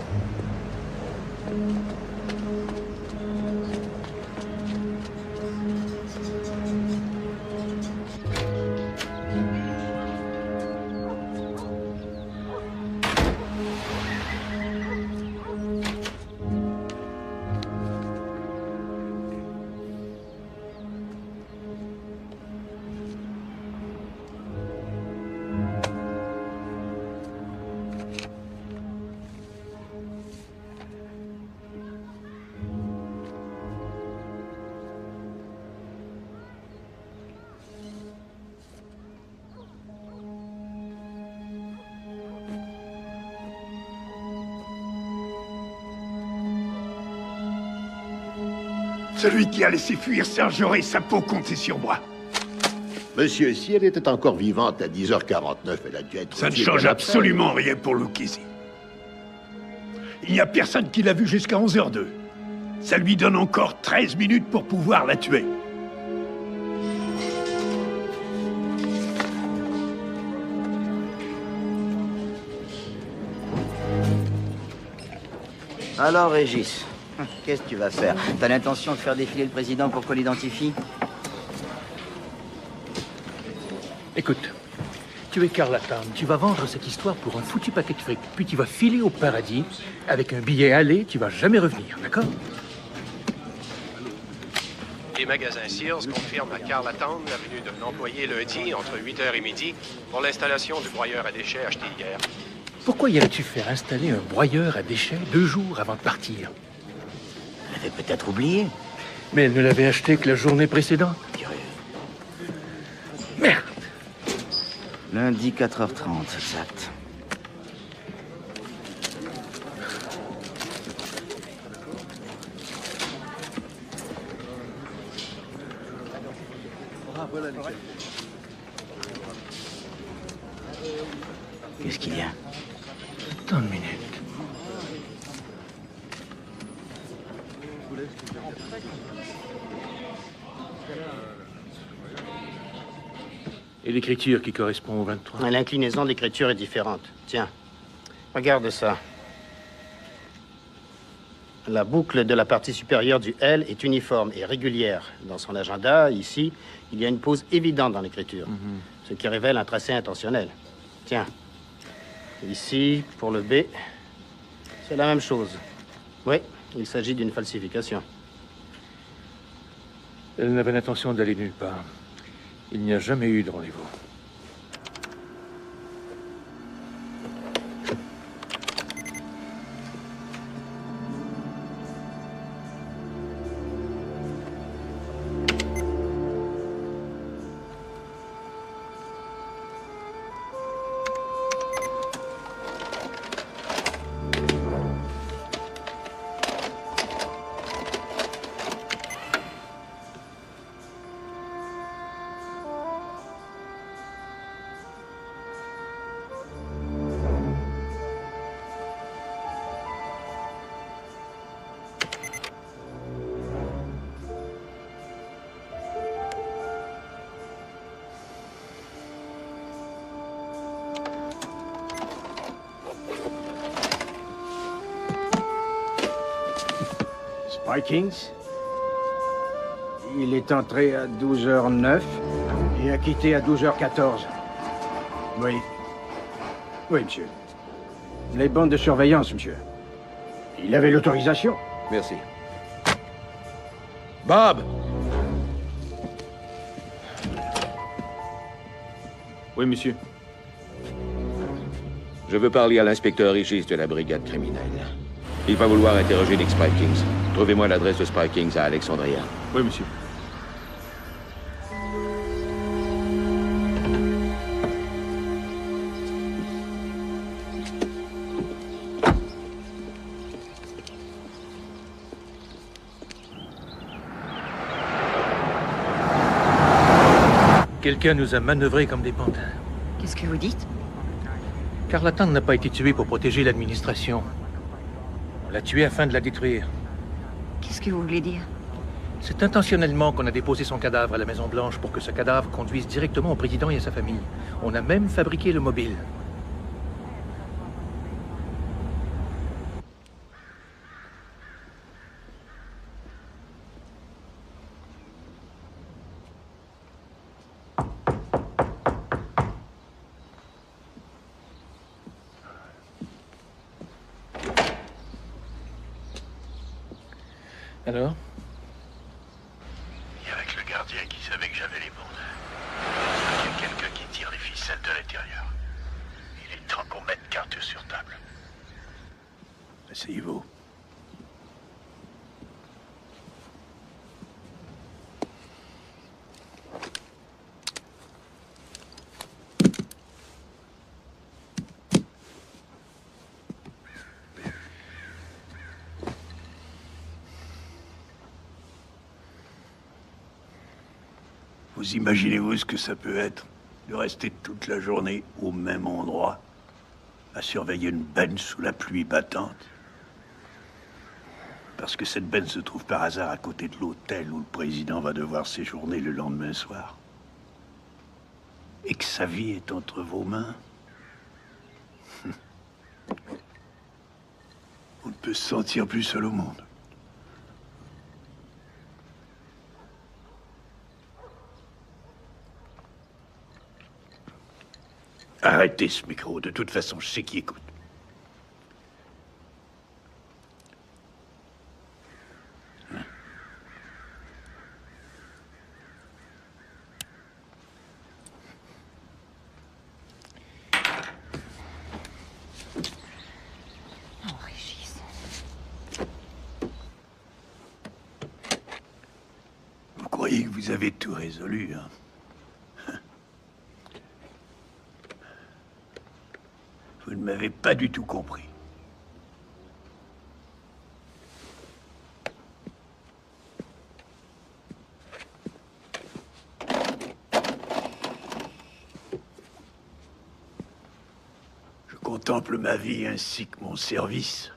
Celui qui a laissé fuir Serge Auré, sa peau comptait sur moi. Monsieur, si elle était encore vivante à 10h49, elle a dû être... Ça ne change absolument rien pour Lucchesi. Il n'y a personne qui l'a vu jusqu'à 11h02. Ça lui donne encore 13 minutes pour pouvoir la tuer. Alors, Régis, qu'est-ce que tu vas faire? T'as l'intention de faire défiler le président pour qu'on l'identifie? Écoute, tu es Carlatan, tu vas vendre cette histoire pour un foutu paquet de fric, puis tu vas filer au paradis avec un billet aller, tu vas jamais revenir, d'accord? Les magasins Sears confirment à Carlatan l'avenue d'un employé lundi entre 8h et midi pour l'installation du broyeur à déchets acheté hier. Pourquoi irais-tu faire installer un broyeur à déchets 2 jours avant de partir? Elle avait peut-être oublié. Mais elle ne l'avait acheté que la journée précédente. Merde! Lundi 4h30, exact. Qu'est-ce qu'il y a? Attends une minute. Et l'écriture qui correspond au 23? L'inclinaison de l'écriture est différente. Tiens, regarde ça. La boucle de la partie supérieure du L est uniforme et régulière. Dans son agenda, ici, il y a une pause évidente dans l'écriture, ce qui révèle un tracé intentionnel. Tiens, ici, pour le B, c'est la même chose. Oui, il s'agit d'une falsification. Elle n'avait l'intention d'aller nulle part. Il n'y a jamais eu de rendez-vous. Spry-Kings. Il est entré à 12h09 et a quitté à 12h14. Oui. Oui, monsieur. Les bandes de surveillance, monsieur. Il avait l'autorisation. Merci. Bob! Oui, monsieur. Je veux parler à l'inspecteur Régis de la brigade criminelle. Il va vouloir interroger Nick Spry-Kings. Trouvez-moi l'adresse de Spry-Kings à Alexandria. Oui, monsieur. Quelqu'un nous a manœuvrés comme des pantins. Qu'est-ce que vous dites? Carlatan n'a pas été tué pour protéger l'administration. On l'a tué afin de la détruire. Qu'est-ce que vous voulez dire? C'est intentionnellement qu'on a déposé son cadavre à la Maison-Blanche pour que ce cadavre conduise directement au président et à sa famille. On a même fabriqué le mobile. Alors? Et avec le gardien qui savait que j'avais les bandes. Il y a quelqu'un qui tire les ficelles de l'intérieur. Il est temps qu'on mette carte sur table. Asseyez-vous. Vous imaginez-vous ce que ça peut être de rester toute la journée au même endroit, à surveiller une benne sous la pluie battante? Parce que cette benne se trouve par hasard à côté de l'hôtel où le président va devoir séjourner le lendemain soir. Et que sa vie est entre vos mains. On ne peut se sentir plus seul au monde. Arrêtez ce micro, de toute façon, je sais qui écoute. Oh, Régis. Vous croyez que vous avez tout résolu, hein? Vous ne m'avez pas du tout compris. Je contemple ma vie ainsi que mon service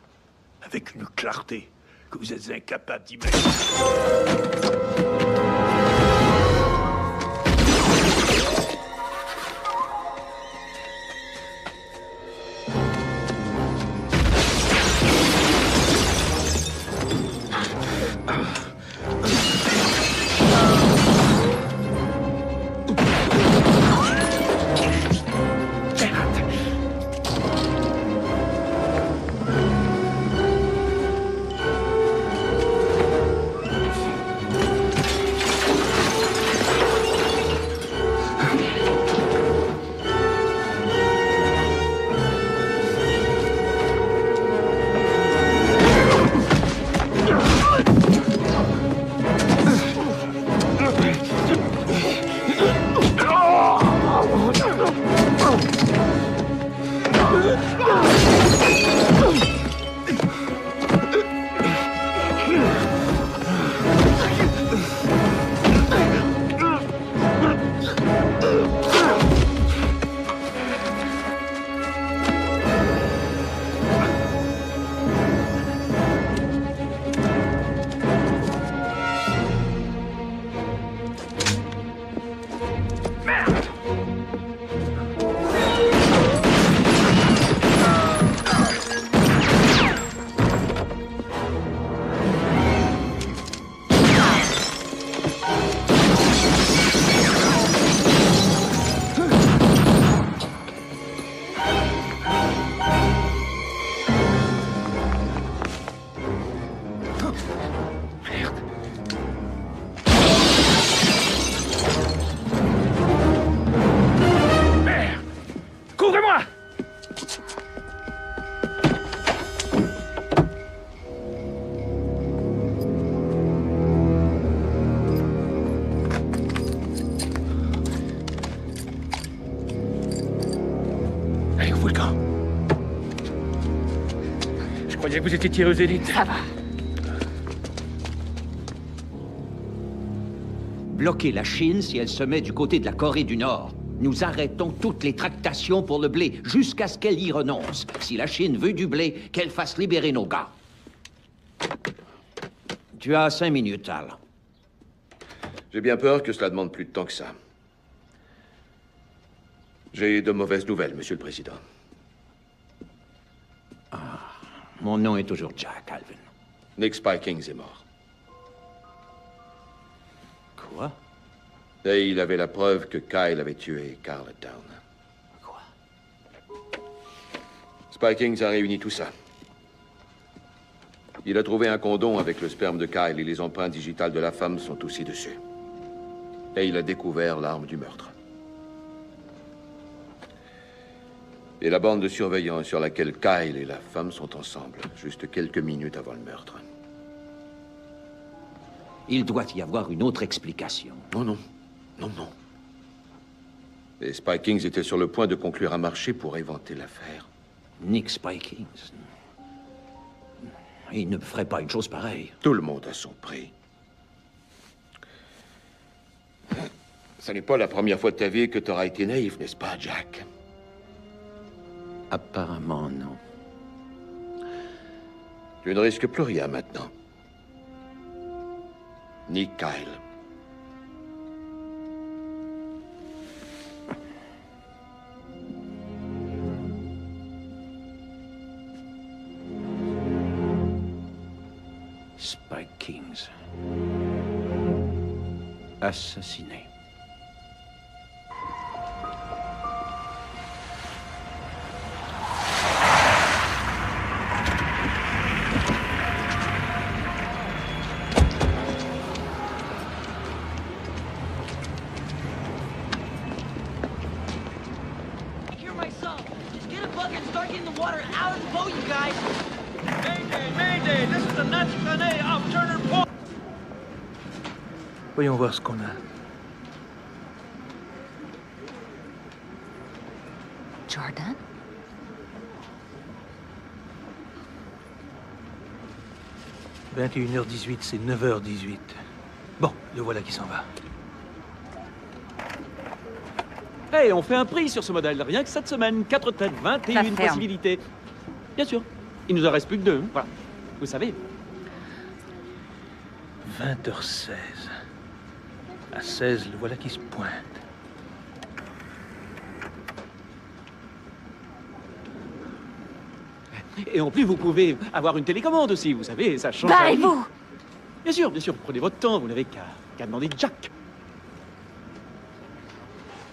avec une clarté que vous êtes incapable d'imaginer. Êtes-vous le camp? Je croyais que vous étiez tireuse élite. Ça va. Bloquer la Chine si elle se met du côté de la Corée du Nord. Nous arrêtons toutes les tractations pour le blé jusqu'à ce qu'elle y renonce. Si la Chine veut du blé, qu'elle fasse libérer nos gars. Tu as 5 minutes, Al. J'ai bien peur que cela demande plus de temps que ça. J'ai de mauvaises nouvelles, Monsieur le Président. Mon nom est toujours Jack, Alvin. Nick Spikings est mort. Quoi? Et il avait la preuve que Kyle avait tué Carl Down. Quoi? Spikings a réuni tout ça. Il a trouvé un condom avec le sperme de Kyle et les empreintes digitales de la femme sont aussi dessus. Et il a découvert l'arme du meurtre. Et la bande de surveillance sur laquelle Kyle et la femme sont ensemble, juste quelques minutes avant le meurtre. Il doit y avoir une autre explication. Non, non. Non, non. Et Spikings était sur le point de conclure un marché pour éventer l'affaire. Nick Spikings. Il ne ferait pas une chose pareille. Tout le monde a son prix. Ce n'est pas la première fois de ta vie que tu auras été naïf, n'est-ce pas, Jack? Apparemment, non. Tu ne risques plus rien maintenant. Ni Kyle. Spikings. Assassiné. Voyons voir ce qu'on a. Jordan? « 21h18, c'est 9h18. Bon, le voilà qui s'en va. Hey, on fait un prix sur ce modèle, rien que cette semaine. 4 têtes, 21 possibilités. Bien sûr. Il nous en reste plus que 2, voilà. Vous savez. 20h16. À 16, le voilà qui se pointe. Et en plus, vous pouvez avoir une télécommande aussi, vous savez, ça change. Barrez-vous! Bien sûr, prenez votre temps, vous n'avez qu'à demander Jack.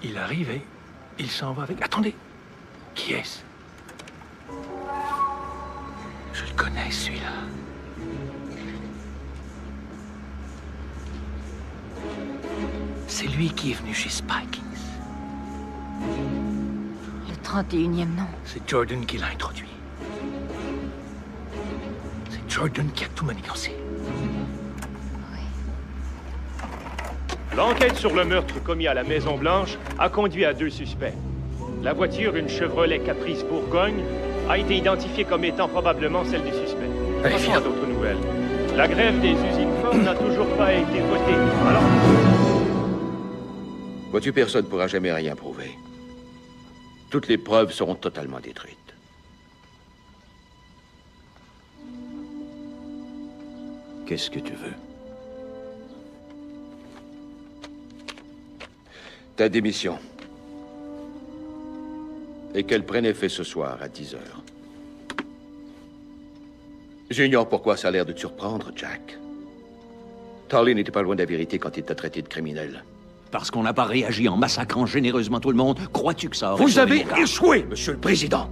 Il arrive et il s'en va avec... Attendez! Qui est-ce? Je le connais, celui-là. C'est lui qui est venu chez Spikings. Le 31e nom. C'est Jordan qui l'a introduit. C'est Jordan qui a tout manigancé. L'enquête sur le meurtre commis à la Maison-Blanche a conduit à 2 suspects. La voiture, une Chevrolet Caprice Bourgogne, a été identifiée comme étant probablement celle du suspect. Passons à d'autres nouvelles. La grève des usines Ford n'a toujours pas été votée. Alors... Vois-tu, personne ne pourra jamais rien prouver. Toutes les preuves seront totalement détruites. Qu'est-ce que tu veux? Ta démission. Et qu'elle prenne effet ce soir à 10 heures. J'ignore pourquoi ça a l'air de te surprendre, Jack. Tarly n'était pas loin de la vérité quand il t'a traité de criminel. Parce qu'on n'a pas réagi en massacrant généreusement tout le monde, crois-tu que ça aurait... Vous avez échoué, Monsieur le Président.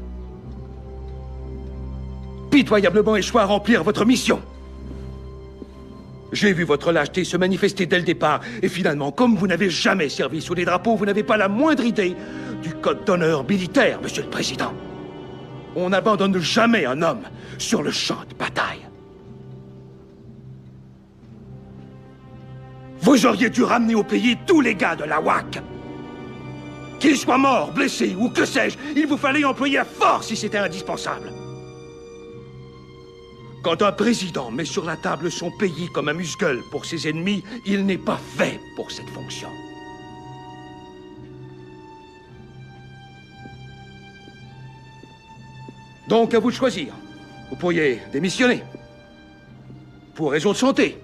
Pitoyablement échoué à remplir votre mission. J'ai vu votre lâcheté se manifester dès le départ, et finalement, comme vous n'avez jamais servi sous les drapeaux, vous n'avez pas la moindre idée du code d'honneur militaire, Monsieur le Président. On n'abandonne jamais un homme sur le champ de bataille. Vous auriez dû ramener au pays tous les gars de la WAC. Qu'il soit mort, blessé ou que sais-je, il vous fallait employer la force si c'était indispensable. Quand un président met sur la table son pays comme un muscle pour ses ennemis, il n'est pas fait pour cette fonction. Donc, à vous de choisir. Vous pourriez démissionner. Pour raison de santé.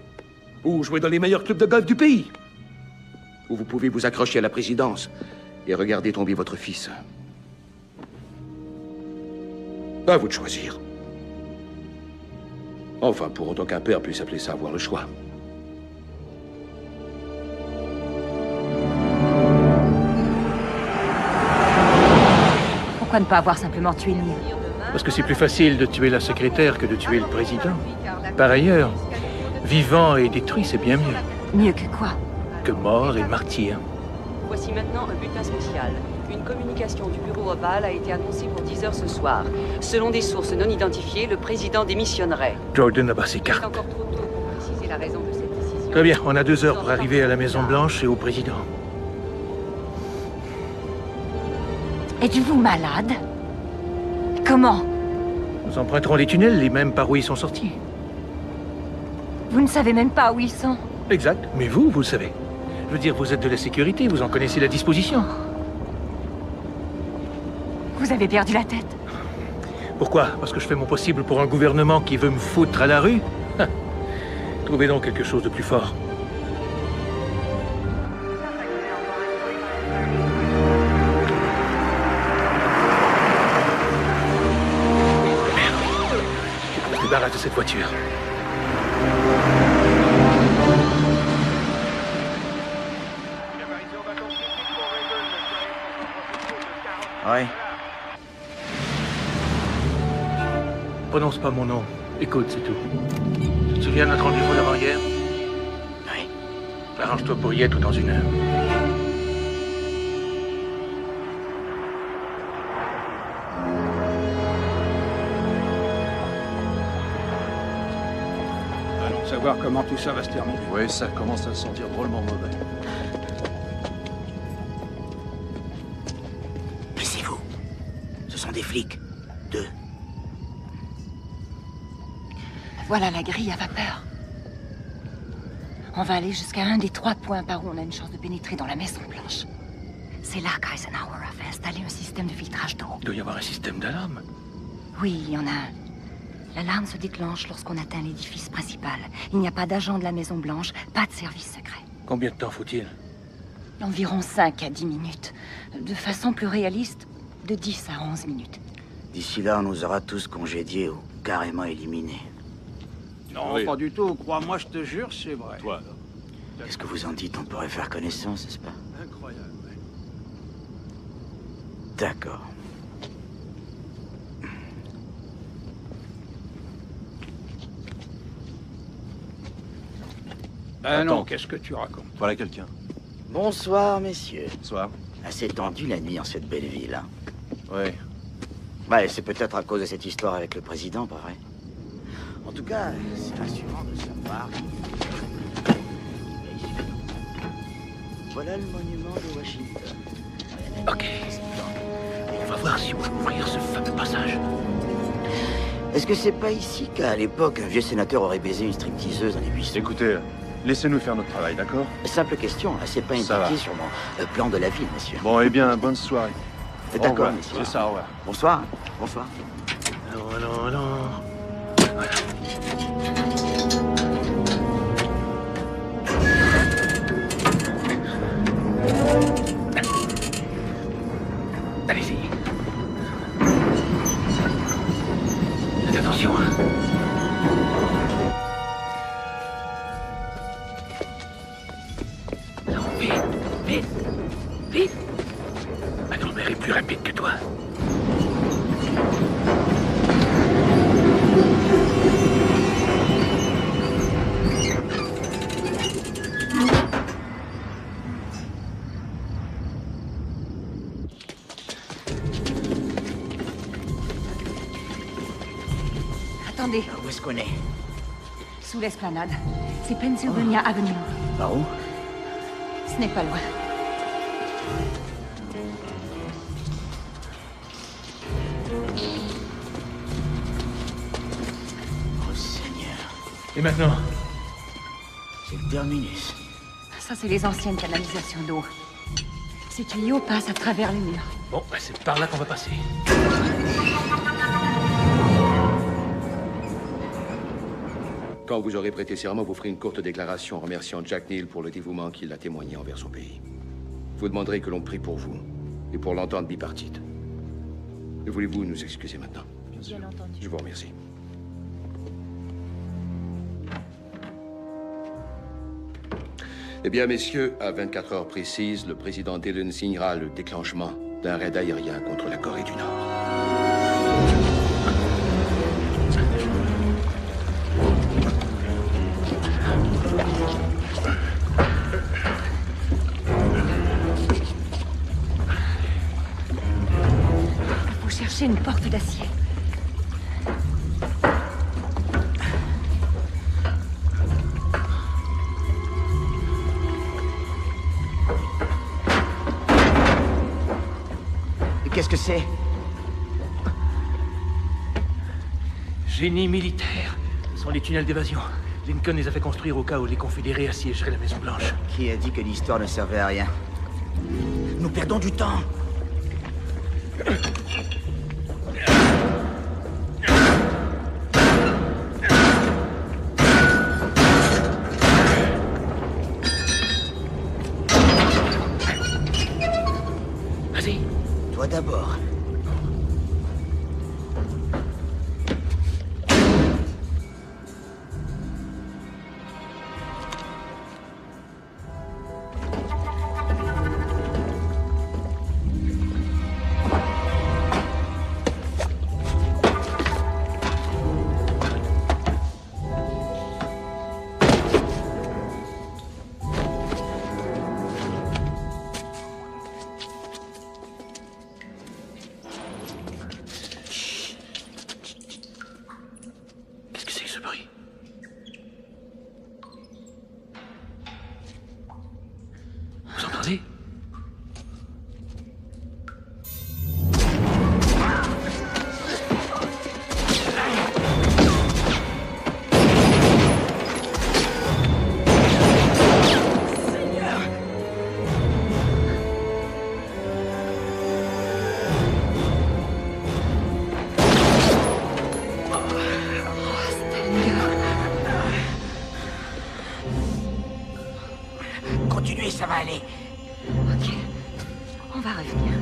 Ou jouer dans les meilleurs clubs de golf du pays. Ou vous pouvez vous accrocher à la présidence et regarder tomber votre fils. À vous de choisir. Enfin, pour autant qu'un père puisse appeler ça avoir le choix. Pourquoi ne pas avoir simplement tué Neil? Parce que c'est plus facile de tuer la secrétaire que de tuer le président. Par ailleurs, vivant et détruit, c'est bien mieux. Mieux que quoi? Que mort et martyr. Voici maintenant un bulletin spécial. Une communication du bureau ovale a été annoncée pour 10 heures ce soir. Selon des sources non identifiées, le président démissionnerait. Jordan abat ses cartes. Il est encore trop tôt pour préciser la raison de cette décision. Très bien, on a 2 heures pour arriver à la Maison-Blanche et au président. Êtes-vous malade? Comment? Nous emprunterons les tunnels, les mêmes par où ils sont sortis. Vous ne savez même pas où ils sont. Exact, mais vous le savez. Je veux dire, vous êtes de la sécurité, vous en connaissez la disposition. Vous avez perdu la tête. Pourquoi? Parce que je fais mon possible pour un gouvernement qui veut me foutre à la rue? Trouvez donc quelque chose de plus fort. Merde. Je me débarrasse de cette voiture. Ouais. Prononce pas mon nom. Écoute, c'est tout. Tu te souviens de notre rendez-vous d'avant-hier? Oui. Arrange-toi pour y être dans 1 heure. Allons savoir comment tout ça va se terminer. Oui, ça commence à sentir drôlement mauvais. Mais c'est vous. Ce sont des flics. 2. Voilà la grille à vapeur. On va aller jusqu'à un des 3 points par où on a une chance de pénétrer dans la Maison-Blanche. C'est là qu'Eisenhower a fait installer un système de filtrage d'eau. Il doit y avoir un système d'alarme. Oui, il y en a un. L'alarme se déclenche lorsqu'on atteint l'édifice principal. Il n'y a pas d'agent de la Maison-Blanche, pas de service secret. Combien de temps faut-il? Environ 5 à 10 minutes. De façon plus réaliste, de 10 à 11 minutes. D'ici là, on nous aura tous congédiés ou carrément éliminés. Non, oui. Pas du tout. Crois-moi, je te jure, c'est vrai. Toi, Qu'est-ce que vous en dites? On pourrait faire connaissance, n'est-ce pas? incroyable. D'accord. Ben non, qu'est-ce que tu racontes? Voilà quelqu'un. Bonsoir, messieurs. Bonsoir. Assez tendu la nuit en cette belle ville, hein? Oui. Ouais, c'est peut-être à cause de cette histoire avec le président, pas vrai? En tout cas, c'est rassurant de savoir. Voilà le monument de Washington. Ok. On va voir si on peut ouvrir ce fameux passage. Est-ce que c'est pas ici qu'à l'époque, un vieux sénateur aurait baisé une stripteaseuse dans les buissons? Écoutez, laissez-nous faire notre travail, d'accord? Simple question, là, c'est pas indiqué sur mon plan de la ville, monsieur. Bon, eh bien, bonne soirée. D'accord, messieurs. C'est ça, au revoir. Bonsoir. Bonsoir. Non. Voilà. Allez-y. Faites attention. Alors, vite. Ma grand-mère est plus rapide que toi. Attendez. Où est-ce qu'on est? Sous l'esplanade. C'est Pennsylvania Avenue. Par où? Ce n'est pas loin. Et maintenant? C'est terminus. Ça, c'est les anciennes canalisations d'eau. Ces tuyaux passent à travers les murs. Bon, bah, c'est par là qu'on va passer. Quand vous aurez prêté serment, vous ferez une courte déclaration remerciant Jack Neal pour le dévouement qu'il a témoigné envers son pays. Vous demanderez que l'on prie pour vous et pour l'entente bipartite. Voulez-vous nous excuser maintenant? Bien entendu. Je vous remercie. Eh bien, messieurs, à 24 heures précises, le président Dillon signera le déclenchement d'un raid aérien contre la Corée du Nord. Il faut chercher une porte d'acier. Qu'est-ce que c'est? Génie militaire. Ce sont les tunnels d'évasion. Lincoln les a fait construire au cas où les confédérés assiégeraient la Maison-Blanche. Qui a dit que l'histoire ne servait à rien? Nous perdons du temps. Vas-y. Toi d'abord. Continuez, ça va aller. Ok. On va revenir.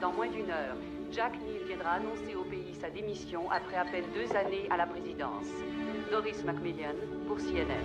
Dans moins d'une heure, Jack Neal viendra annoncer au pays sa démission après à peine 2 années à la présidence. Doris Macmillan pour CNN.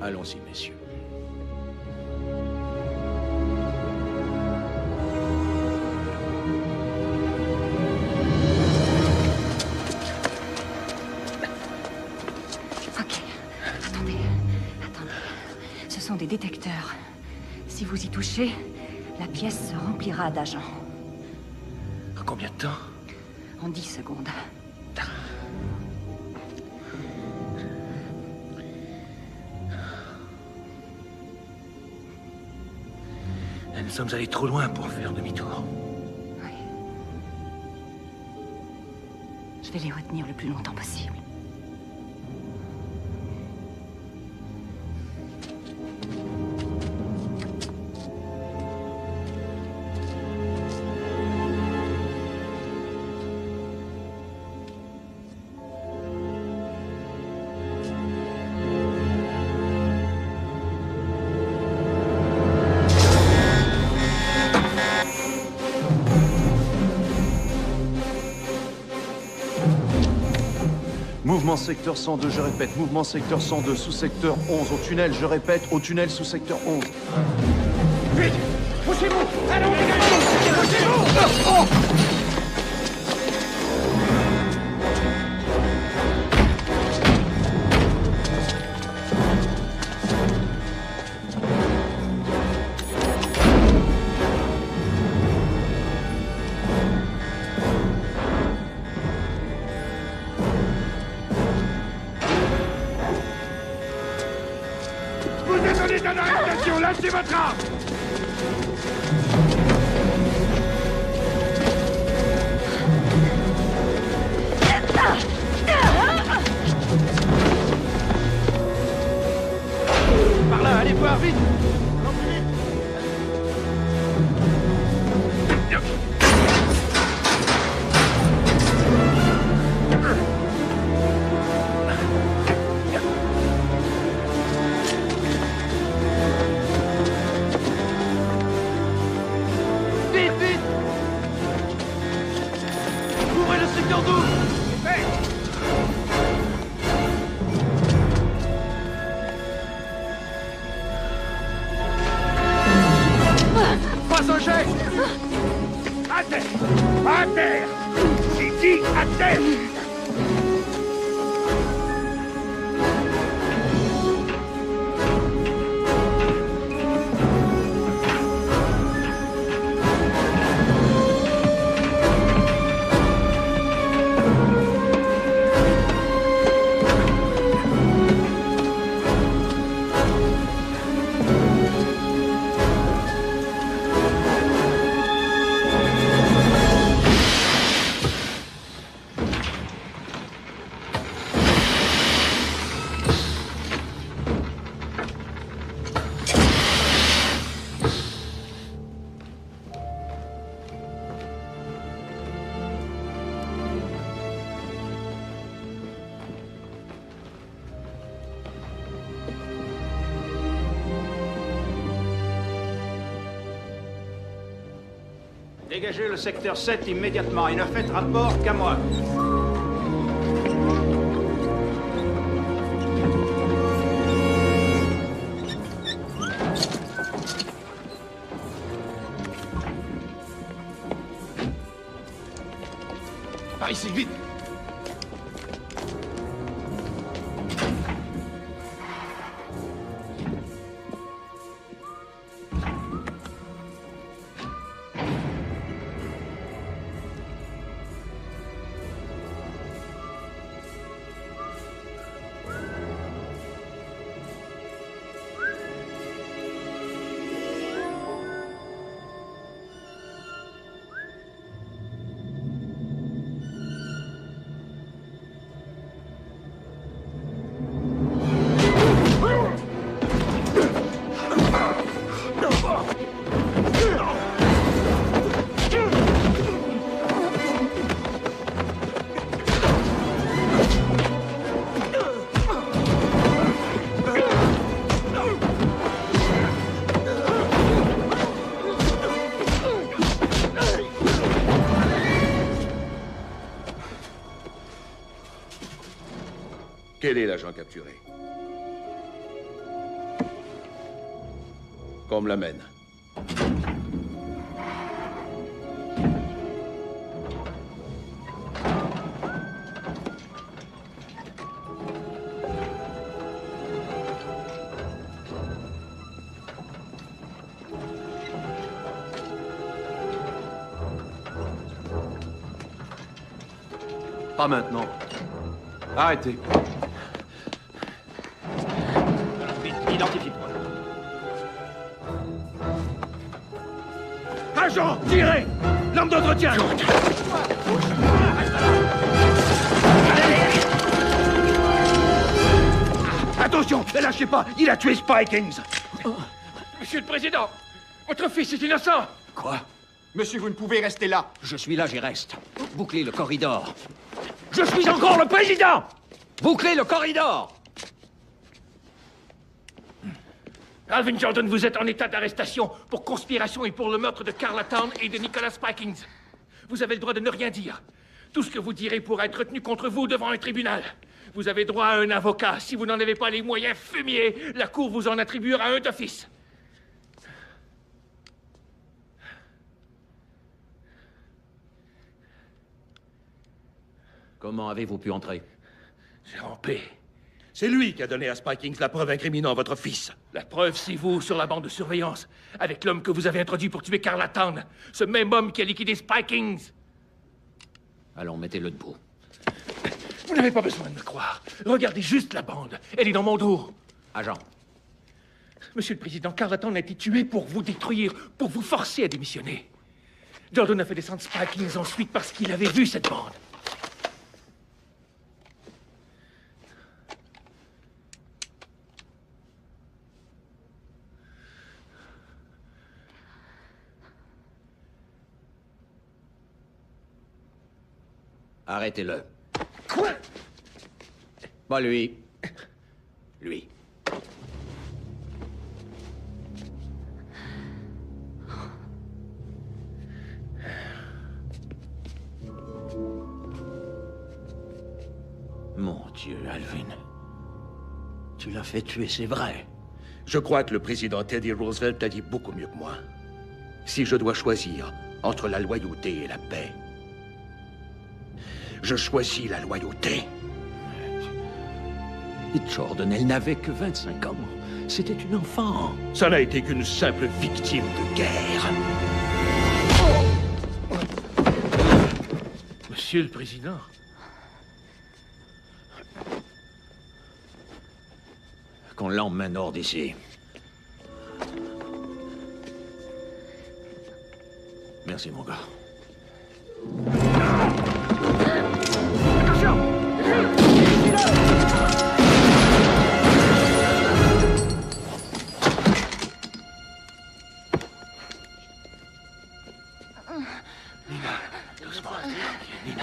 Allons-y, messieurs. Ok. Attendez. détecteur. Si vous y touchez, la pièce se remplira d'agents. En combien de temps? En 10 secondes. Nous sommes allés trop loin pour faire demi-tour. Oui. Je vais les retenir le plus longtemps possible. Mouvement secteur 102, je répète. Mouvement secteur 102, sous-secteur 11. Au tunnel, je répète, au tunnel sous secteur 11. Vite! Poussez-vous! Allons, poussez-vous! Lâchez votre arme! Par là, allez voir, vite! À terre! À terre! J'ai dit à terre! Dégagez le secteur 7 immédiatement et ne faites rapport qu'à moi. Par ici, vite! Quel est l'agent capturé? Qu'on me l'amène. Pas maintenant. Arrêtez. Identifie-toi. Agent, tirez! L'homme d'entretien! Attention, ne lâchez pas! Il a tué Spikings! Monsieur le Président, votre fils est innocent! Quoi? Monsieur, vous ne pouvez rester là. Je suis là, j'y reste. Bouclez le corridor. Je suis encore le président! Bouclez le corridor! Alvin Jordan, vous êtes en état d'arrestation pour conspiration et pour le meurtre de Carla Town et de Nicholas Spikings. Vous avez le droit de ne rien dire. Tout ce que vous direz pourra être retenu contre vous devant un tribunal. Vous avez droit à un avocat. Si vous n'en avez pas les moyens, fumier, la Cour vous en attribuera un d'office. Comment avez-vous pu entrer? J'ai rampé. C'est lui qui a donné à Spikings la preuve incriminant votre fils. La preuve, c'est vous sur la bande de surveillance, avec l'homme que vous avez introduit pour tuer Carla Town. Ce même homme qui a liquidé Spikings. Allons, mettez-le debout. Vous n'avez pas besoin de me croire. Regardez juste la bande. Elle est dans mon dos. Agent. Monsieur le Président, Carla Town a été tuée pour vous détruire, pour vous forcer à démissionner. Jordan a fait descendre Spikings ensuite parce qu'il avait vu cette bande. Arrêtez-le. Quoi? Pas lui. Lui. Mon Dieu, Alvin. Tu l'as fait tuer, c'est vrai. Je crois que le président Teddy Roosevelt a dit beaucoup mieux que moi. Si je dois choisir entre la loyauté et la paix, je choisis la loyauté. Et Jordan, elle n'avait que 25 ans. C'était une enfant. Ça n'a été qu'une simple victime de guerre. Monsieur le Président. Qu'on l'emmène hors d'ici. Merci, mon gars.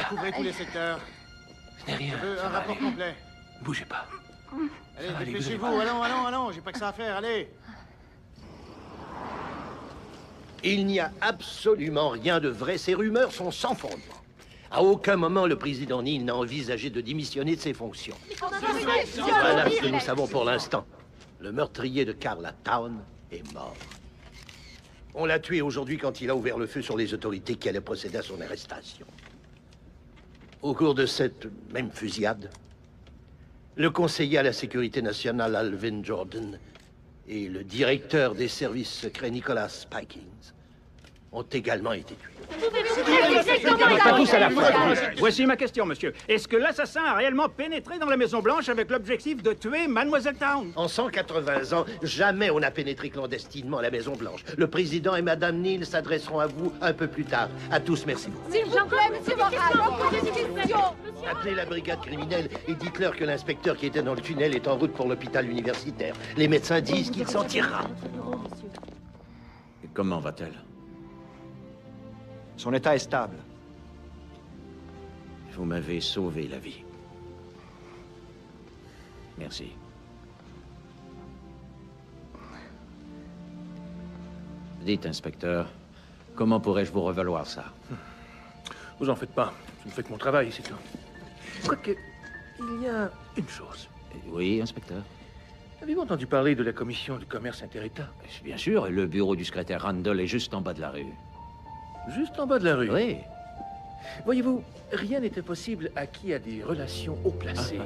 Couvrez tous les secteurs. Ce n'est rien. Je veux un rapport complet. Bougez pas. Allez, dépêchez-vous. Allons. J'ai pas que ça à faire. Allez. Il n'y a absolument rien de vrai. Ces rumeurs sont sans fondement. À aucun moment, le président Neal n'a envisagé de démissionner de ses fonctions. Voilà ce que nous savons pour l'instant. Le meurtrier de Carla Town est mort. On l'a tué aujourd'hui quand il a ouvert le feu sur les autorités qui allaient procéder à son arrestation. Au cours de cette même fusillade, le conseiller à la sécurité nationale Alvin Jordan et le directeur des services secrets Nicholas Spikings ont également été tués. Pas tous à la fois. Voici ma question, monsieur. Est-ce que l'assassin a réellement pénétré dans la Maison-Blanche avec l'objectif de tuer Mademoiselle Town? En 180 ans, jamais on n'a pénétré clandestinement à la Maison-Blanche. Le président et Madame Neal s'adresseront à vous un peu plus tard. À tous, merci beaucoup. S'il vous plaît, monsieur Morale, posez des questions. Appelez la brigade criminelle et dites-leur que l'inspecteur qui était dans le tunnel est en route pour l'hôpital universitaire. Les médecins disent qu'il s'en tirera. Et comment va-t-elle? Son état est stable. Vous m'avez sauvé la vie. Merci. Dites, inspecteur, comment pourrais-je vous revaloir ça? Vous en faites pas. Je fais mon travail, c'est tout. Quoique, il y a une chose. Oui, inspecteur. Avez-vous entendu parler de la commission du commerce inter-État? Bien sûr, le bureau du secrétaire Randall est juste en bas de la rue. Juste en bas de la rue? Oui. Voyez-vous, rien n'est impossible à qui a des relations haut placées.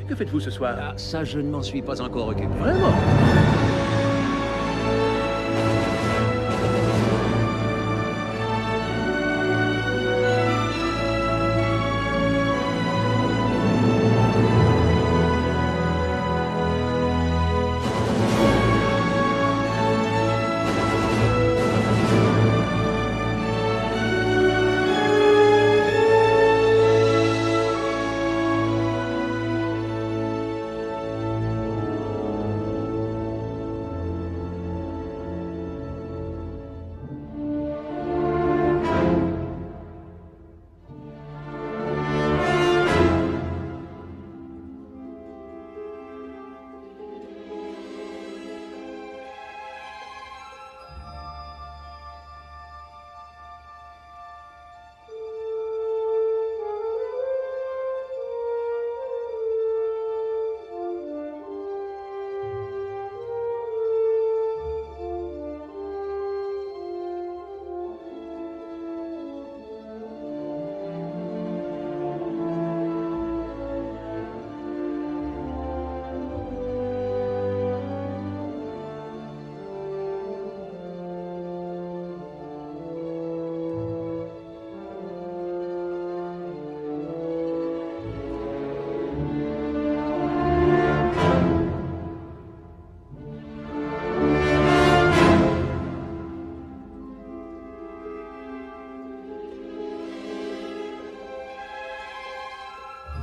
Que faites-vous ce soir? Ça, je ne m'en suis pas encore occupé. Vraiment?